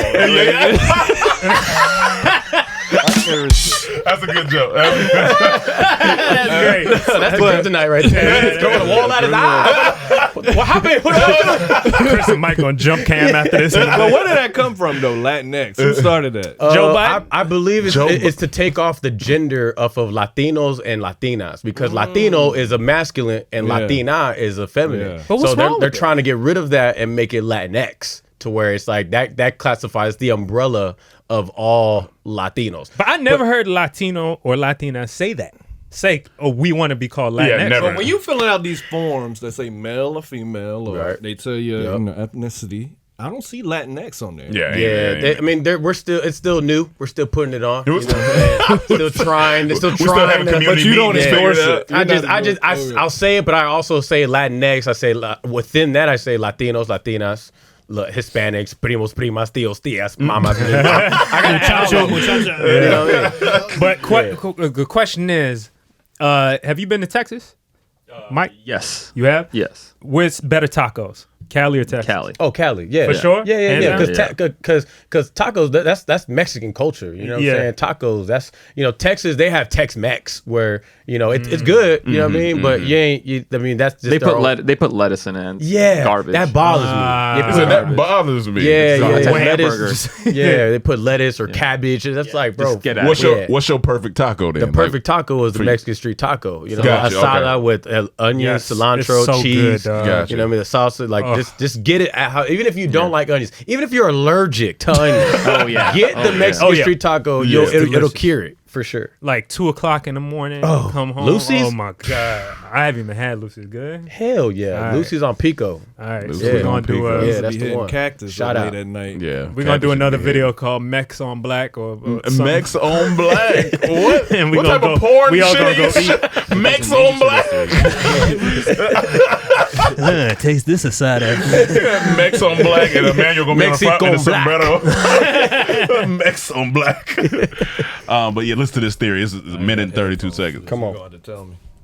That's a good joke. That's great. That's the tonight right there. Throwing a wall out his eye. What happened? Chris and Mike gonna jump cam after this. Well, where did that come from, though? Latinx. Who started that? Joe Biden? I believe it's to take off the gender of Latinos and Latinas, because Latino is a masculine and Latina is a feminine. But what's So wrong they're with trying to get rid of that and make it Latinx, to where it's like that classifies the umbrella of all Latinos. But I never heard Latino or Latina say that. Say, we want to be called Latinx. Yeah, never. But when you filling out these forms that say male or female, or they tell you, ethnicity, I don't see Latinx on there. Yeah. I mean, it's still new. We're still putting it on. You know what I'm saying? Still trying. Still having community but you don't endorse it. I'll say it, but I also say Latinx. I say within that, I say Latinos, Latinas. Hispanics, primos, primas, tíos, tías, mamas. But the question is, have you been to Texas? Mike? Yes. You have? Yes. Where's better tacos? Cali or Texas? Cali. Oh, Cali, yeah. For sure? Yeah. Because tacos, that's Mexican culture. You know what I'm saying? Tacos, that's, Texas, they have Tex-Mex where, it's good, you know what I mean? But that's just they put lettuce in it. Yeah. Garbage. That bothers me. That bothers me. Yeah. Hamburgers. They put lettuce or cabbage. That's like, bro. Get out. What's your perfect taco then? The perfect taco is the Mexican street taco. Gotcha, asada with onions, cilantro, so cheese. Good, gotcha. You know what I mean? The salsa, just get it even if you don't like onions, even if you're allergic to onions, get the Mexican street taco. It'll cure it for sure. Like 2:00 in the morning, come home. Lucy's? Oh my god, I haven't even had Lucy's. Good. Hell yeah, Lucy's on Pico. All right, Lucy's so we're gonna do that's the one. Cactus Shout out late at night. Yeah. We're gonna do another video called Mex on Black or Mex on Black. What? And we what gonna type of go, porn we all shit gonna go is eat. Mex on Black? Taste this aside. Mex on Black, and Emmanuel gonna be on the front in a sombrero. Mex on Black. But yeah, listen to this theory. It's a minute and 32 seconds. Come on.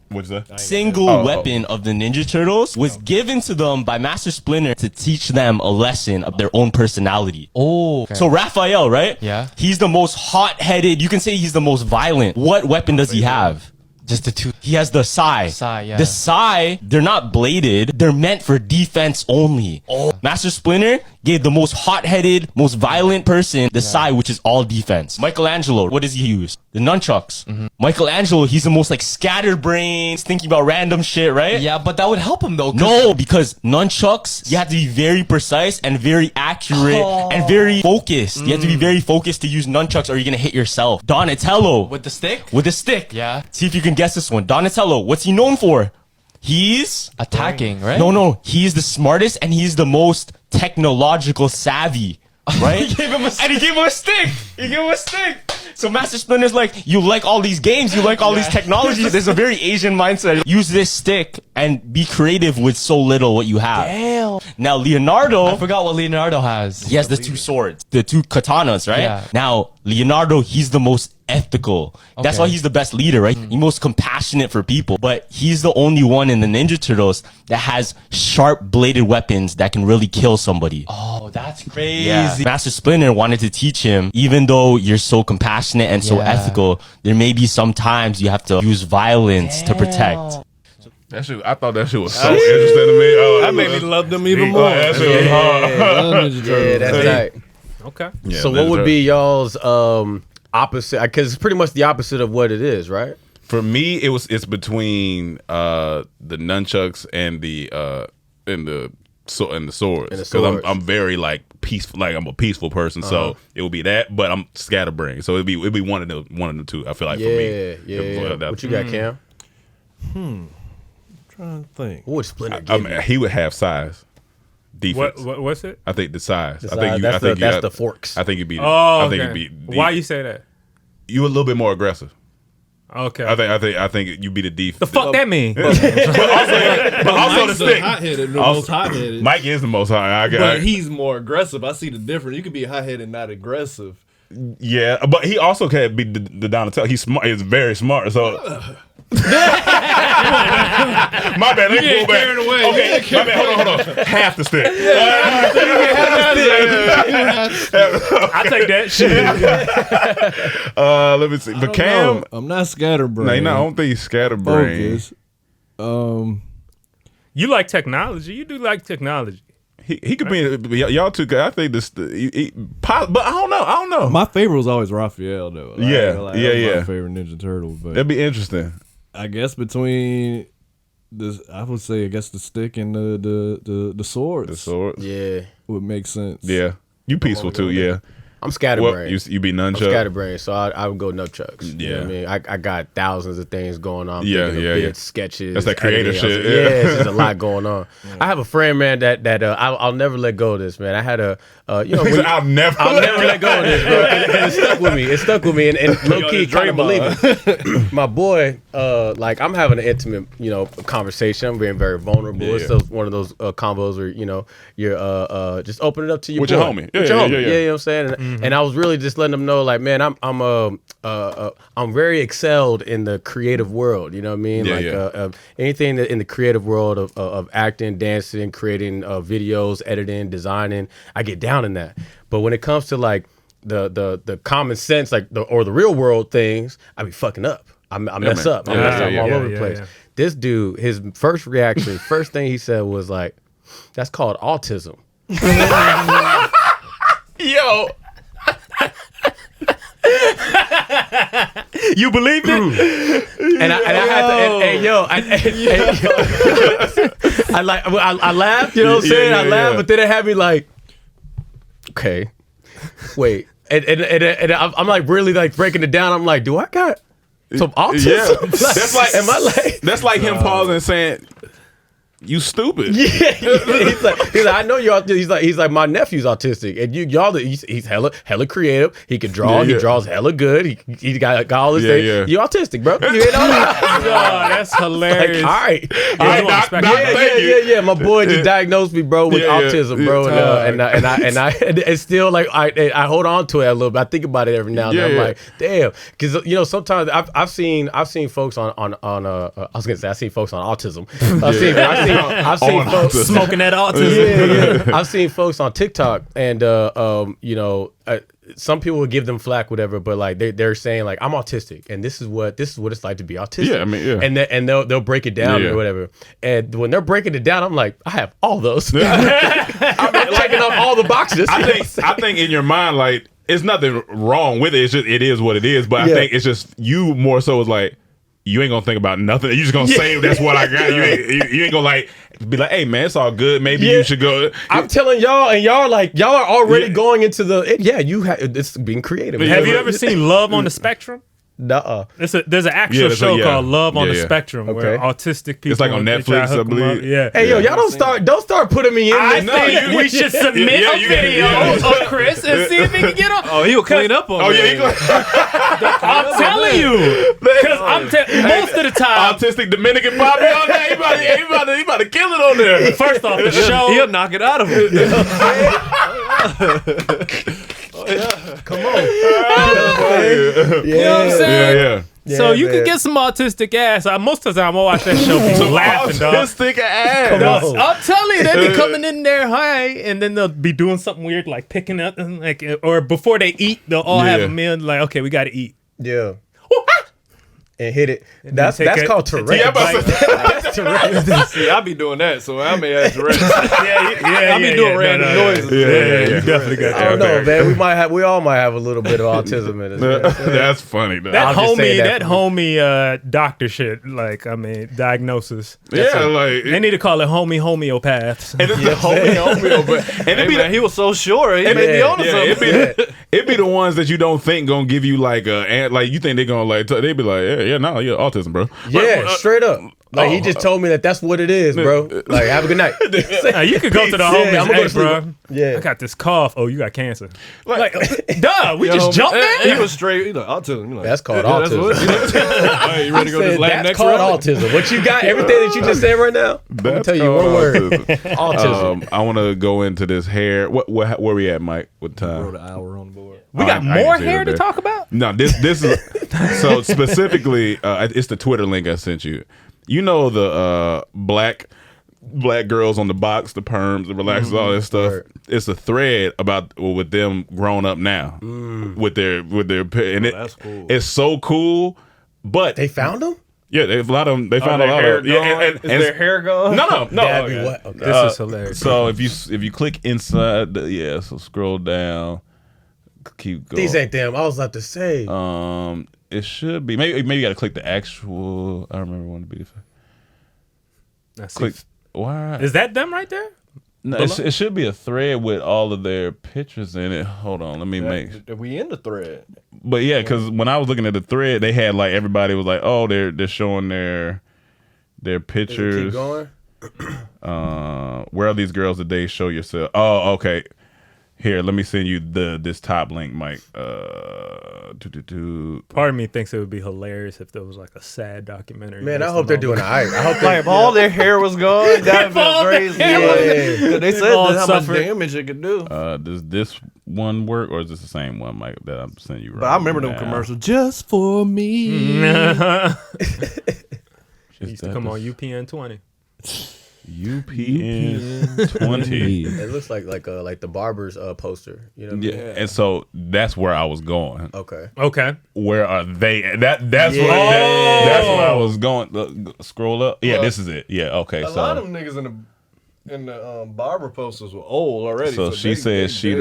What's that? Single weapon of the Ninja Turtles was given to them by Master Splinter to teach them a lesson of their own personality. So Raphael, right? Yeah. He's the most hot-headed. You can say he's the most violent. What weapon does he have? Just the two. He has the sai. Yeah. The sai, they're not bladed. They're meant for defense only. Master Splinter gave the most hot-headed, most violent person the sai, which is all defense. Michelangelo, what does he use? The nunchucks. Michelangelo, he's the most like scattered brains, thinking about random shit, right? Yeah, but that would help him though. No, because nunchucks, you have to be very precise and very accurate and very focused. You have to be very focused to use nunchucks or you're gonna hit yourself. Donatello. With the stick? With the stick. Yeah. See if you can guess this one. Donatello, what's he known for? He's attacking, right? No. He's the smartest and he's the most technological savvy. Right? He gave him a stick. And he gave him a stick. He gave him a stick. So Master Splinter's like, you like all these games, you like all these technologies. There's a very Asian mindset. Use this stick and be creative with so little what you have. Damn. Now Leonardo, I forgot what Leonardo has. he has the two swords, the two katanas, right? Yeah. Now Leonardo, he's the most ethical. That's why he's the best leader, right? He's most compassionate for people. But he's the only one in the Ninja Turtles that has sharp bladed weapons that can really kill somebody. Oh, that's crazy. Yeah. Master Splinter wanted to teach him, even though you're so compassionate and so ethical, there may be some times you have to use violence to protect. That shit, I thought that shit was so interesting to me. Oh, that made me love them even more. That shit was hard. Yeah, that's right. Okay. Yeah, So what would be y'all's opposite? Because it's pretty much the opposite of what it is, right? For me, it's between the nunchucks and the swords. Because I'm very like peaceful, like I'm a peaceful person, so it would be that. But I'm scatterbrain, so it'd be one of the two. I feel like for me. Yeah. What you got, Cam? I'm trying to think. What would Splinter I mean, he would have size. Defense. What's it? I think the size. The I think size. That's the forks. I think you'd be. Oh, I think okay. you'd be. Why you say that? You a little bit more aggressive. Okay. I think you be the defense. The fuck that mean? but also the stick. Hot-headed, the most hot-headed. Mike is the most hot. But he's more aggressive. I see the difference. You could be hot-headed, not aggressive. Yeah, but he also can be the Donatello. He's smart. He's very smart. So. My bad. Let me pull back. Away. Okay, my bad. Hold on. Half the stick. I take that shit. Let me see. But Cam, I'm not scatterbrained. No, I don't think he's scatterbrained. Focus. You like technology. You do like technology. He could be y'all two. I think this, but I don't know. My favorite was always Raphael though. Yeah. My favorite Ninja Turtle, but that'd be interesting. I guess between this, I would say, the stick and the swords. The swords, yeah, would make sense. Yeah, you peaceful too. Yeah, I'm scatterbrained. You be nunchuck. I'm scatterbrained, so I would go nunchucks. Yeah, you know what I mean, I got thousands of things going on. Yeah. Sketches. That's that creative shit. There's a lot going on. I have a friend, man, that I'll never let go of this, man. I had I'll never let go of this, bro. And it stuck with me, and low key kind of believe it. My boy, like I'm having an intimate, conversation. I'm being very vulnerable. Yeah. It's one of those combos where you're just open it up to your with boy. your homie. Yeah, you know what I'm saying. And I was really just letting them know, like, man, I'm very excelled in the creative world. You know what I mean? Anything in the creative world of acting, dancing, creating videos, editing, designing, I get down in that. But when it comes to like the common sense, like the real world things, I be fucking up. I mess up. I mess up all over the place. This dude, his first reaction, first thing he said was like, "That's called autism." Yo. You believe it? And I laughed, you know what I'm saying? I laughed, but then it had me like, okay, wait. And I'm like really like breaking it down. I'm like, do I got some autism? Yeah. That's like him pausing and saying, "You stupid." Yeah, he's like, I know you're. He's like, my nephew's autistic, and y'all. He's hella creative. He can draw. Yeah. He draws hella good. He got all this thing. Yeah. You're autistic, bro. You ain't know that. Oh, that's hilarious. Like, all right. Yeah. My boy just diagnosed me, bro, with autism, bro, and it's still like I hold on to it a little bit. I think about it every now and then. I'm like, damn, because sometimes I've seen folks on I was gonna say I seen folks on autism. I've seen folks smoking that autism. Yeah. I've seen folks on TikTok, and some people will give them flack, whatever, but like they're saying like, I'm autistic, and this is what it's like to be autistic. Yeah, I mean, yeah. And they'll break it down or whatever. And when they're breaking it down, I'm like, I have all those. I'm checking off all the boxes. I think in your mind, like, it's nothing wrong with it. It's just it is what it is. But I think it's just you more so is like, you ain't gonna think about nothing. You just gonna say that's what I got. You ain't gonna like be like, hey man, it's all good. Maybe you should go. I'm telling y'all, and y'all are already going into the it's being creative. Have you ever seen Love on the Spectrum? Nuh-uh. There's an actual show called Love on the Spectrum where autistic people. It's like on Netflix, I believe. Yeah. Hey yo, y'all don't start putting me in. I think we should submit a video of Cris and see if he can get on. Oh, he'll clean up on. I'm telling you, because most of the time, autistic Dominican Bobby on there. He about to kill it on there. First off, the show he'll knock it out of him. Come on. You know what I'm saying? Yeah. So you can get some autistic ass. Most of the time I watch that show, people laughing, dog. Autistic ass. I'm telling you, they be coming in there high, and then they'll be doing something weird, like picking up, or before they eat, they'll all have a meal. Like, okay, we got to eat. Yeah. and hit it. That's called Tourette. That's Tourette. See, I be doing that, so I may have Tourette. I be doing random noises. You definitely got that. I don't know, man. We all might have a little bit of autism in us. That's funny. Though. That homie doctor shit. Like, I mean, diagnosis. They need to call it homeopaths. And it's the homeopath. And he was so sure. He made me on to something. It'd be the ones that you don't think gonna give you like you think they're gonna like they'd be like autism, bro. Yeah, straight up. Like he just told me that's what it is, bro. Like, have a good night. You could go to the homie. I'm gonna go to bro. sleep. Yeah, I got this cough. Oh, you got cancer. Like duh, we just jumped there. He was straight. He's like autism. That's called autism. Hey, you ready to go to this lab next called round? autism. What you got? Everything that you just said right now. I'm gonna tell you one word. Autism. I want to go into this hair. Where we at, Mike? What time? Wrote an hour on the board. We got more hair to talk about. No, this is so specifically. It's the Twitter link I sent you. You know the black girls on the box, the perms, the relaxers, all that stuff. Right. It's a thread about with them grown up now with their and that's cool. It's so cool. But they found them. Yeah, a lot of them. They found a lot of. Is their hair gone? No. Okay. This is hilarious. So if you click inside, so scroll down, keep going. These ain't them. I was about to say. It should be. Maybe you got to click the actual. I remember when to be. Click. Why is that them right there? No, it should be a thread with all of their pictures in it. Hold on, let me make. We in the thread. But yeah, because when I was looking at the thread, they had like everybody was like, oh, they're showing their pictures. Keep going. Where are these girls today? Show yourself. Oh, okay. Here, let me send you this top link, Mike. Part of me thinks it would be hilarious if there was like a sad documentary. Man, I hope they're doing it. I hope if all their hair was gone, that'd be crazy. They said how much damage it could do. Does this one work, or is this the same one, Mike, that I'm sending you right now? But I remember them commercials. Just for me. She used to come on UPN 20. UPN 20. It looks like the barber's poster. You know what I mean? And so that's where I was going. Okay. Where are they? That's where I was going. Scroll up. Yeah, this is it. Yeah. Okay. A lot of them niggas in the barber posters were old already. So she said she.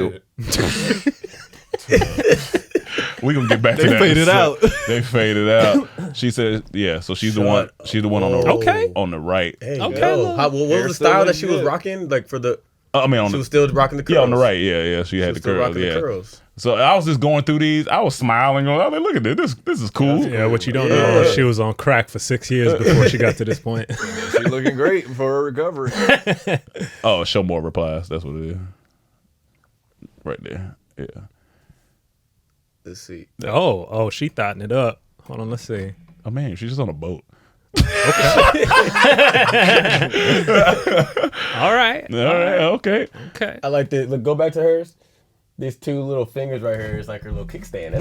We gonna get back to that. They faded out. They faded out. She said, "Yeah." So she's the one. She's the one on the on the right. Hey, what was the style that she was rocking? Like for the. I mean, she was still rocking the curls. Yeah, on the right. Yeah. She had the curls. Yeah. So I was just going through these. I was smiling. I was like, "Look at this. This is cool." Yeah. What you don't know, she was on crack for 6 years before she got to this point. She looking great for her recovery. Oh, show more replies. That's what it is. Right there. Yeah. Let's see. Oh, she thotting it up. Hold on, let's see. Oh man, she's just on a boat. Okay. All right. Okay. I like the go back to hers. These two little fingers right here is like her little kickstand.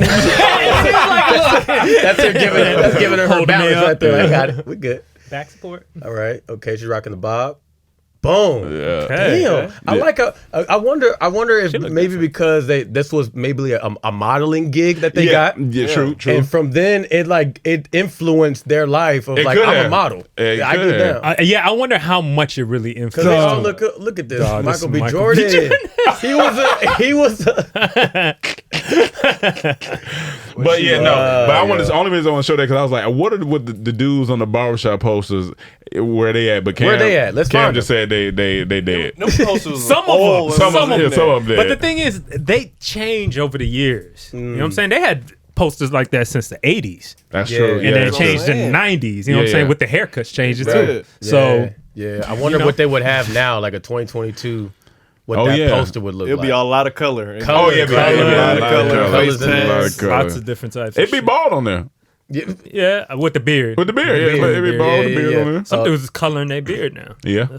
That's her giving her balance right there. I got it. We good. Back support. All right. Okay, she's rocking the bob. Boom. Yeah. Okay. Damn. I like I wonder if maybe because this was maybe a modeling gig that they got. Yeah, true. And from then it influenced their life of I'm a model. I get down. I wonder how much it really influenced. Look at this. Michael B. Jordan. He was But yeah, no. But I wanted the only reason I want to show that because I was like, what are the dudes on the barbershop posters? Where they at? But Cam, where they at? Let's Cam find just said they dead. Some of them dead. But the thing is, they change over the years. You know what I'm saying? They had posters like that since the 80s. That's true. And then it changed in the 90s. You know what I'm saying? With the haircuts changes too. So I wonder what they would have now, like a 2022. What that poster would look like. It'll be a lot of color. A lot of color. Lots of different types. It'd be bald on there. Yeah, with the beard. With the beard, it'd be bald with the beard on there. Some dudes is coloring their beard now. Yeah.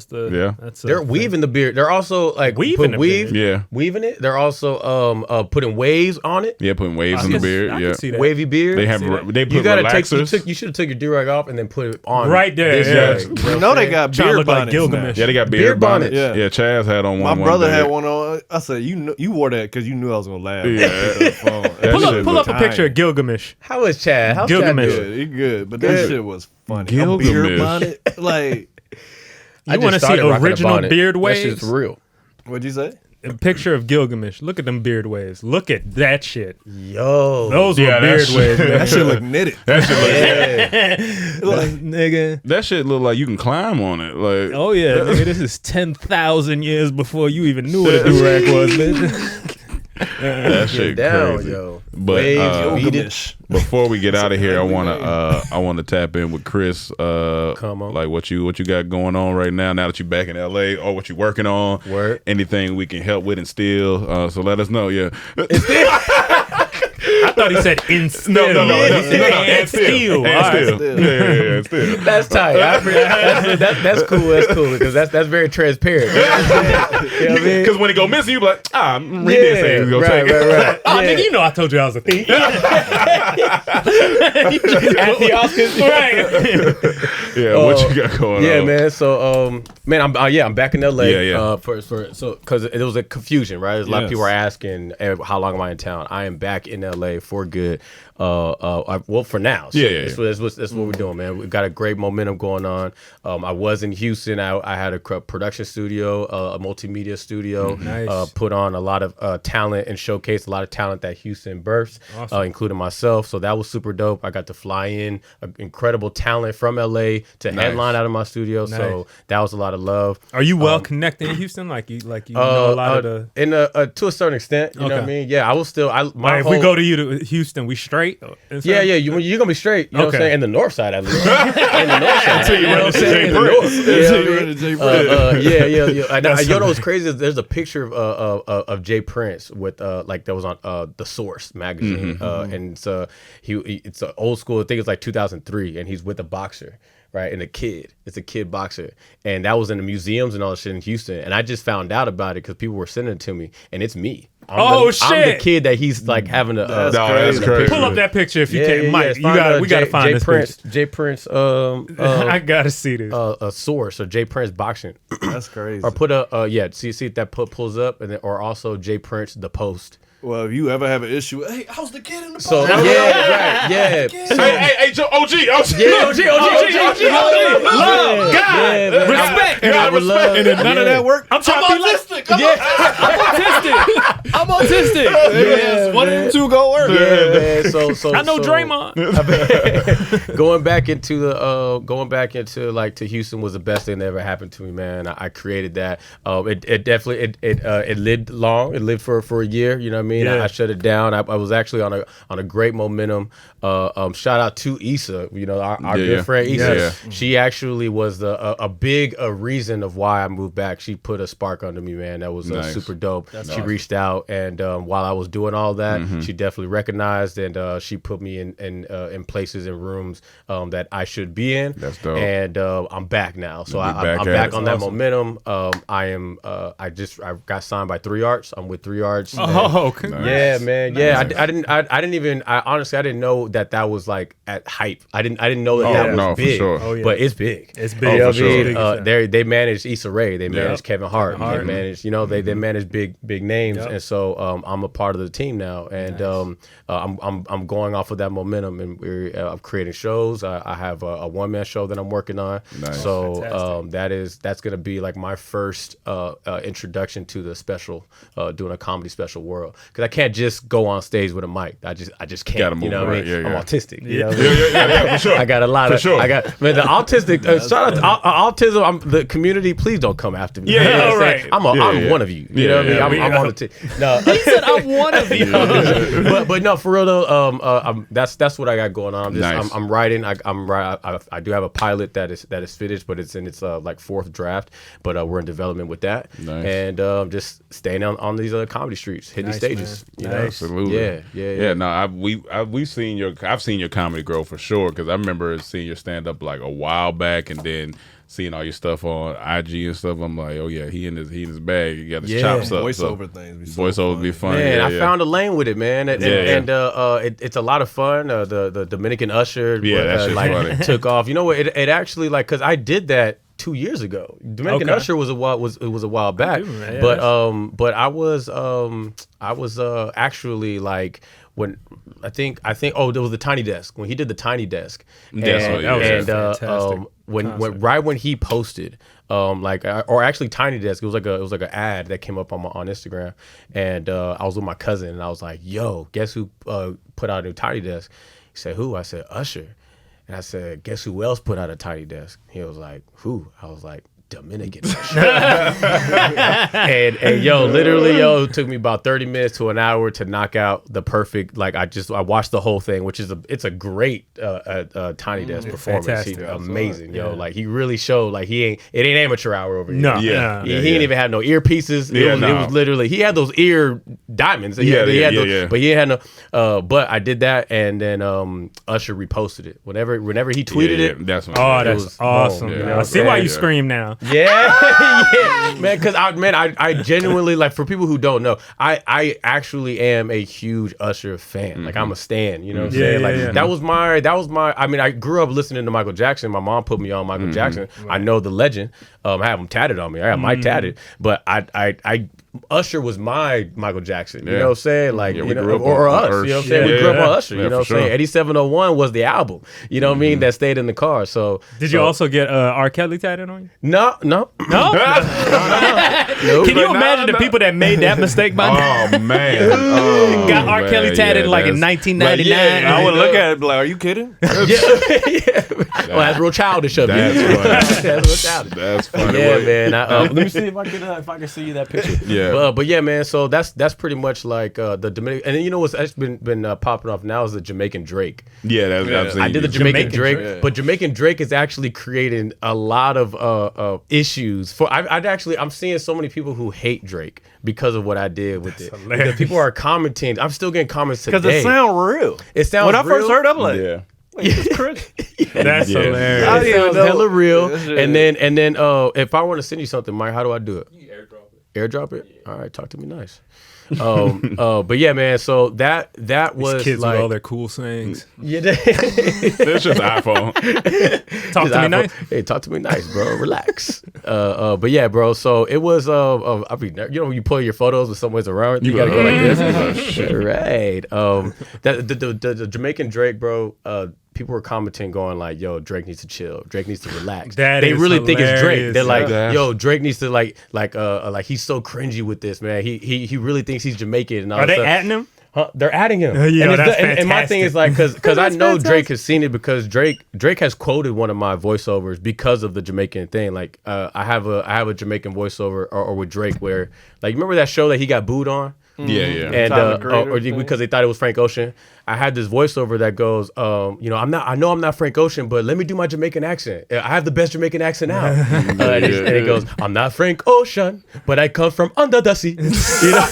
They're weaving the beard. They're also like weaving weaving it. They're also putting waves on it. Yeah, putting waves in the beard. I can see that. Wavy beard. They put relaxers. You should have took your do-rag off and then put it on right there. You know they got beard bonnets. Gilgamesh. Yeah, they got beard bonnets. Yeah, Chaz had on one. My brother had one on. I said, you wore that because you knew I was gonna laugh. Yeah. Pull up a picture of Gilgamesh. How is Chaz? How's Gilgamesh Gilgamesh. He good, but that shit was funny. A Gilgamesh. beard bonnet, like You want to see original beard waves? That shit's real. what'd you say? A picture of Gilgamesh. Look at them beard waves. Look at that shit. Yo, those were beard waves. Man. That shit look knitted. That shit look, like, nigga. that shit look like you can climb on it. Like, Oh yeah, nigga, this is 10,000 years before you even knew what a do-rag was, bitch. that shit down, crazy. yo. But Waves, beat it. before we get out of here, I wanna tap in with Cris. Come on. Like what you got going on right now that you're back in LA, or what you working on. Word. Anything we can help with and still. So let us know. Yeah. I thought he said instill. No. He said And still. Yeah, still. That's tight. That's cool. That's cool because that's very transparent. You know what I mean? Because when it go missing, you be like, read this. He's gonna take it. Right. Oh, nigga, you know I told you I was a thief. At the Oscars, right? Yeah, what you got going on? Yeah, man. So, I'm back in LA. Yeah. Because it was a confusion, right? There's a lot of people are asking, how long am I in town? I am back in LA for good. Well, for now. So that's what we're doing, man. We've got a great momentum going on. I was in Houston. I had a production studio, a multimedia studio. Nice. Put on a lot of talent and showcased a lot of talent that Houston births, including myself. So that was super dope. I got to fly in incredible talent from LA to headline out of my studio. Nice. So that was a lot of love. Are you well connected in Houston? Like you know a lot of the. To a certain extent, you know what I mean. Yeah, I will still. If we go to Houston, we straight. Yeah, you're gonna be straight. You know what I'm saying? In the north side, at least. In the north side. Until you run into Jay Prince. You know what's crazy is there's a picture of Jay Prince with that was on The Source magazine, and it's an old school. I think it's like 2003, and he's with a boxer. Right, and it's a kid boxer, and that was in the museums and all that shit in Houston. And I just found out about it because people were sending it to me, and it's me. I'm the kid that he's like having a. That's crazy. Pull up that picture if you can, Mike. We gotta find this Prince. picture. Jay Prince. I gotta see this. A Source or Jay Prince boxing. That's crazy. Or put see if that pulls up, and then or also Jay Prince The Post. Well, if you ever have an issue, hey, how's the kid in the So post? yeah. So, Hey, OG. Love, God, respect, And then none of that worked. I'm trying to be autistic. I'm autistic. Yeah, one of them two go work. Yeah, man. So I know Draymond. Going back into like to Houston was the best thing that ever happened to me, man. I created that. It definitely it lived long. It lived for a year. You know what I mean? Yeah. I shut it down. I was actually on a great momentum. Shout out to Issa, our good friend Issa. Yes. She actually was a big reason of why I moved back. She put a spark under me, man. That was super dope. She reached out, and while I was doing all that, she definitely recognized, and she put me in places and rooms that I should be in. That's dope. And I'm back now, so I'm back back on that momentum. I got signed by 3 Arts. I'm with 3 Arts. Oh, Nice. Yeah, man. Yeah, I honestly didn't know that was like at hype. I didn't know that was big. For sure. Oh, yeah. But it's big. It's big. For sure. They managed Issa Rae. They managed Kevin Hart. They managed, they managed big names. Yep. And so I'm a part of the team now, and I'm going off of that momentum, and I'm creating shows. I have a one-man show that I'm working on. Nice. So that's gonna be like my first introduction to the special, doing a comedy special world, because I can't just go on stage with a mic. I just can't. Gotta move, you know what I right. mean? Yeah, I'm yeah. autistic. You Yeah. know what I mean? Yeah, for sure. I got a lot For of. sure. I got the autistic. Shout out to autism. The community. Please don't come after me. Yeah, You know what I'm right. saying? I'm one of you. You know what I mean? I'm on the team. No, He said I'm one of you. but no, for real though. That's what I got going on. I'm writing. I do have a pilot that is finished, but it's in its like 4th draft. But we're in development with that, and just staying on these comedy streets, hitting these stages. You know? Absolutely. Yeah. No, I've seen your comedy grow for sure, because I remember seeing your stand up like a while back, and then seeing all your stuff on IG and stuff. I'm like, oh yeah, he in his bag. He got his chops up. Voiceover things. Voiceover be funny. Man, I found a lane with it, man, and it's a lot of fun. The Dominican Usher, that shit's funny. took off. You know what? It actually, like, because I did that 2 years ago. Dominican Usher was a while back, but I was actually like when I think there was the Tiny Desk when he did the Tiny Desk. When he posted or actually Tiny Desk, it was like an ad that came up on Instagram, and I was with my cousin and I was like, yo, guess who put out a new Tiny Desk? He said, who? I said, Usher. And I said, guess who else put out a Tiny Desk? He was like, who? I was like, Dominican. and yo, literally, it took me about 30 minutes to an hour to knock out the perfect. Like I watched the whole thing, which is it's a great Tiny Desk performance. He's amazing, yo. Like he really showed like it ain't amateur hour over here. No, he didn't even have no earpieces. It was literally he had those ear diamonds. But he had no. But I did that, and then Usher reposted it. Whenever he tweeted it. That's awesome. I see why you scream now. Yeah, man. Because I genuinely like for people who don't know, I actually am a huge Usher fan. Like I'm a stan. You know what I'm saying? Like that was my. I mean, I grew up listening to Michael Jackson. My mom put me on Michael Jackson. Right. I know the legend. I have him tatted on me. I have Mike tatted. But I Usher was my Michael Jackson. You know what I'm saying? Like or us. You know what I'm saying? We grew up on Usher. You know what I'm saying? 8701 was the album. You know what I mean? That stayed in the car. So did you also get R. Kelly tatted on you? No. Can you imagine the people that made that mistake by now? Oh man, got R. Kelly tatted like in 1999. I would look at it like, are you kidding? Well, that's real childish of you. That's real childish. That's funny. Yeah, man. Let me see if I can see you that picture. Yeah. But yeah, man. So that's pretty much like the Dominican. And then you know what's actually been popping off now is the Jamaican Drake. Yeah, that's I did the Jamaican Drake, but Jamaican Drake is actually creating a lot of issues for. I'm seeing so many people who hate Drake because of what I did with it. Because people are commenting. I'm still getting comments today. Because it sounds real. It sounds when real. I first heard it, I'm like, yeah. Wait, it's Chris. That's hilarious. It sounds hella real. And then if I want to send you something, Mike, how do I do it? You airdrop it. All right, talk to me nice. But yeah, man. So that was these kids like with all their cool sayings. Yeah, that's just iPhone. Talk to me nice. Hey, talk to me nice, bro. Relax. But yeah, bro. So it was. I mean, you know, when you pull your photos with someone's around, you gotta go like this. Right. The Jamaican Drake, bro. People were commenting, going like, "Yo, Drake needs to chill. Drake needs to relax." They really think it's Drake. They're like, "Yo, Drake needs to like he's so cringy with this, man. He really thinks he's Jamaican." And all Are they stuff. adding him? Huh? They're adding him. And my thing is like, because I know Drake has seen it because Drake has quoted one of my voiceovers because of the Jamaican thing. Like I have a Jamaican voiceover or with Drake where like remember that show that he got booed on. Yeah. And because they thought it was Frank Ocean. I had this voiceover that goes, I know I'm not Frank Ocean, but let me do my Jamaican accent. I have the best Jamaican accent now. And it goes, I'm not Frank Ocean, but I come from under the sea. You know?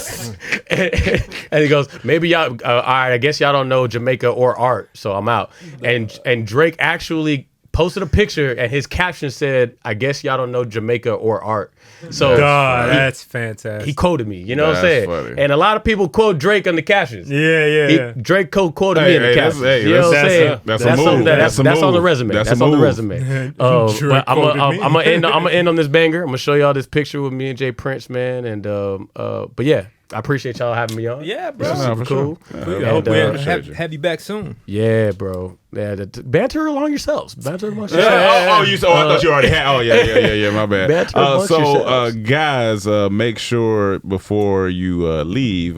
And he goes, maybe y'all, I guess y'all don't know Jamaica or art, so I'm out. And Drake actually posted a picture and his caption said, I guess y'all don't know Jamaica or art. So that's fantastic. He quoted me, you know what I'm saying? Funny. And a lot of people quote Drake on the captions. Yeah. Drake quoted me in the captions. You know what I'm saying? That's a move. That's on the resume. That's on the resume. But I'm gonna end on this banger. I'm gonna show y'all this picture with me and Jay Prince, man. And but yeah. I appreciate y'all having me on. Yeah, bro. Super cool. I hope we have you back soon. Yeah, bro. Yeah, banter along yourselves. Banter amongst yourselves. yourselves. I thought you already had. Oh, yeah. My bad. Banter amongst yourselves. Guys, make sure before you leave,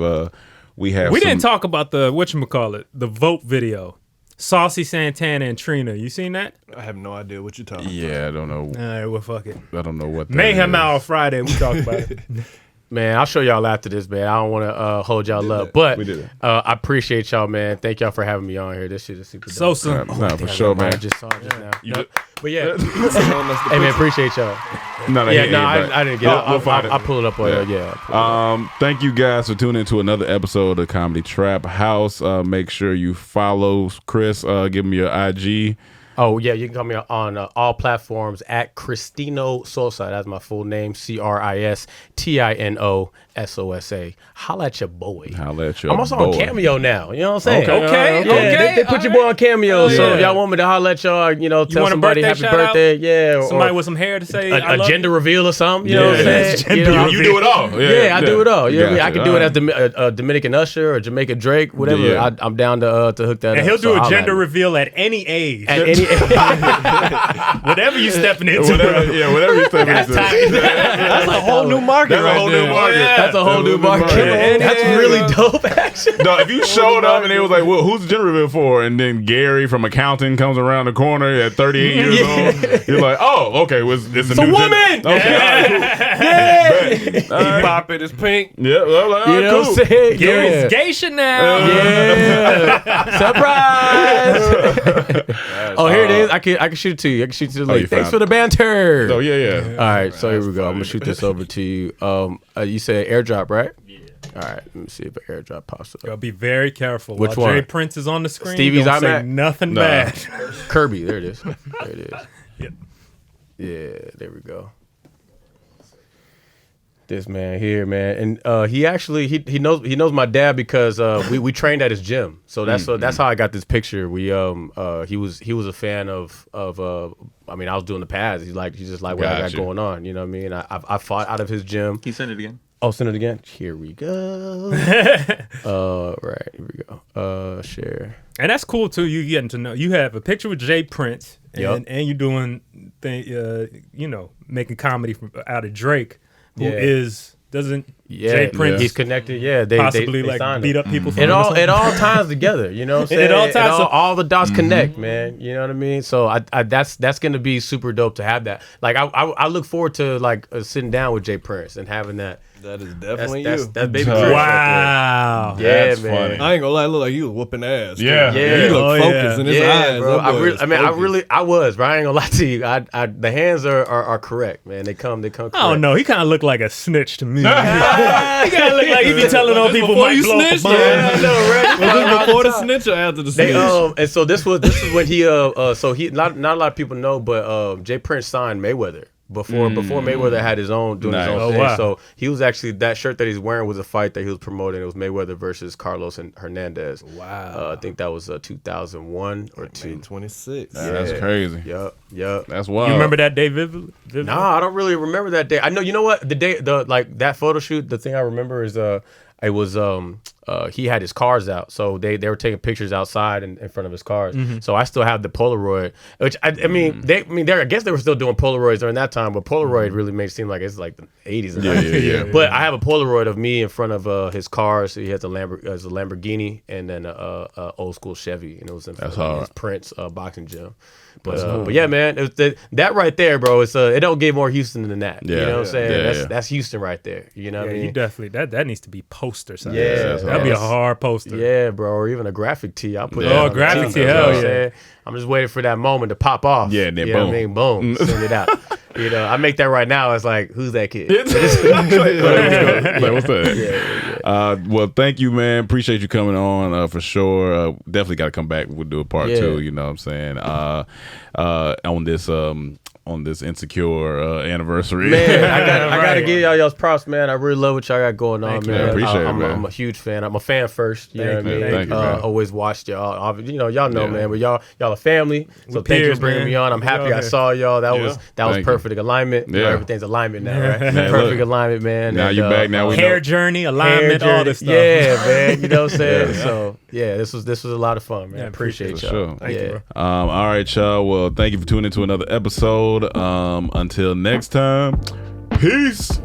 we didn't talk about the whatchamacallit, the vote video. Saucy Santana and Trina. You seen that? I have no idea what you're talking about. Yeah, I don't know. All right, well, fuck it. I don't know what that Mayhem is. Hour Friday. We talk about it. Man, I'll show y'all after this, man. I don't want to hold y'all up, but I appreciate y'all, man. Thank y'all for having me on here. This shit is super dope. Sosa. For sure, man. I just saw it just now. But yeah, hey man, appreciate y'all. I didn't get it. I'll pull it up on you. Thank you guys for tuning in to another episode of Comedy Trap House. Make sure you follow Cris. Give him your IG. Oh yeah, you can call me on all platforms at Cristino Sosa. That's my full name, CRISTINO SOSA. Holla at your boy. Holla at your I'm also boy. on Cameo now. You know what I'm saying? Okay. They put your boy on Cameo. So if y'all want me to holla at y'all, tell somebody happy birthday. Yeah. Somebody with some hair to say a gender reveal or something. You know what I'm saying? You do it all. Yeah, I do it all. I can do it as Dominican Usher or Jamaican Drake, whatever. Yeah. I'm down to hook that up. And he'll do a gender reveal at any age. At any whatever you stepping into. Whatever you stepping into. That's a whole new market. That's a whole new market. That's a whole new market. That's really dope, actually. No, if you showed up and they was like, well, who's the gender reveal for? And then Gary from accounting comes around the corner at 38 years old. You're like, oh, okay, it's a new woman. Okay, He pop it, it's pink. Yeah, well, like, You know what I'm saying? Gary's Geisha now. Surprise! Oh, here it is. I can shoot it to you. I can shoot it to the link. Thanks for the banter. Oh, yeah. All right, so here we go. I'm gonna shoot this over to you. You said airdrop, right? Yeah. All right, let me see if an airdrop pops up. Y'all be very careful. Which While one? Jay Prince is on the screen. Stevie's don't say iMac? nothing bad. Kirby, there it is. There it is. Yep. Yeah, there we go. This man here, man, and he actually he knows my dad because we trained at his gym, so that's how I got this picture. We he was a fan of I mean, I was doing the pads. He's just like what I got going on, you know what I mean? I fought out of his gym. Can you send it again? Oh, send it again. Here we go. Right, here we go. Share. And that's cool too. You getting to know. You have a picture with Jay Prince, and you doing making comedy out of Drake. Who doesn't Jay Prince? He's connected. Yeah, they possibly they like beat up people. It all ties together. You know what I'm saying? It all ties. All the dots connect, man. You know what I mean? So that's gonna be super dope to have that. Like I look forward to like sitting down with Jay Prince and having that. That is definitely that's baby. Wow. Yeah, that's man. funny. I ain't gonna lie, it look like you was whooping ass. Yeah. He looked focused in his eyes. Bro. I was, bro. I ain't gonna lie to you. The hands are correct, man. They come correct. I don't know. He kind of looked like a snitch to me. He kind of looked like he be telling on people before might you blow up a snitched? bomb. Yeah, I know, right? Was this before the snitch or after the snitch? And so this is when he so he not a lot of people know, but Jay Prince signed Mayweather. Before Mayweather had his own thing. Wow. So he was actually, that shirt that he's wearing was a fight that he was promoting. It was Mayweather versus Carlos and Hernandez. Wow. I think that was 2001 or 26. That's crazy. Yup. That's wild. You remember that day vividly? Nah, I don't really remember that day. I know, you know what? That photo shoot, the thing I remember is it was he had his cars out, so they were taking pictures outside in front of his cars. So I still have the Polaroid, which I guess they were still doing Polaroids during that time, but Polaroid really made it seem like it's like the 80s and 90s. But I have a Polaroid of me in front of his cars. So he has a Lamborghini and then a old school Chevy, and it was in front of his Prince boxing gym. But yeah, man, that right there, bro. It don't get more Houston than that. Yeah. You know what I'm saying? Yeah. That's Houston right there. You know what I mean? You definitely that needs to be poster size. Yeah, that'd be a hard poster. Yeah, bro, or even a graphic tee. I'll put a graphic tee. Hell yeah! I'm just waiting for that moment to pop off. Yeah, then you know boom. what I mean? Boom, send it out. You know, I make that right now. It's like, who's that kid? Like, what's that? Well, thank you, man. Appreciate you coming on for sure. Definitely got to come back. We'll do a part 2. You know what I'm saying? On this Insecure anniversary. Man, I gotta give y'all's props, man. I really love what y'all got going on, man. Appreciate it, man. I'm a huge fan. I'm a fan first. You know what I mean? Thank you, man. Always watched y'all. You know, y'all know, man. But y'all a family. So thank you for bringing me on. I'm happy I saw y'all. That was perfect alignment. You know, everything's alignment now, right? Perfect alignment, man. Now you back. Now we hair know. journey, alignment, all this stuff. Yeah, man. You know what I'm saying? So yeah, this was a lot of fun, man. Yeah, appreciate y'all. Sure. Thank you, bro. All right, y'all. Well, thank you for tuning into another episode. Until next time, peace.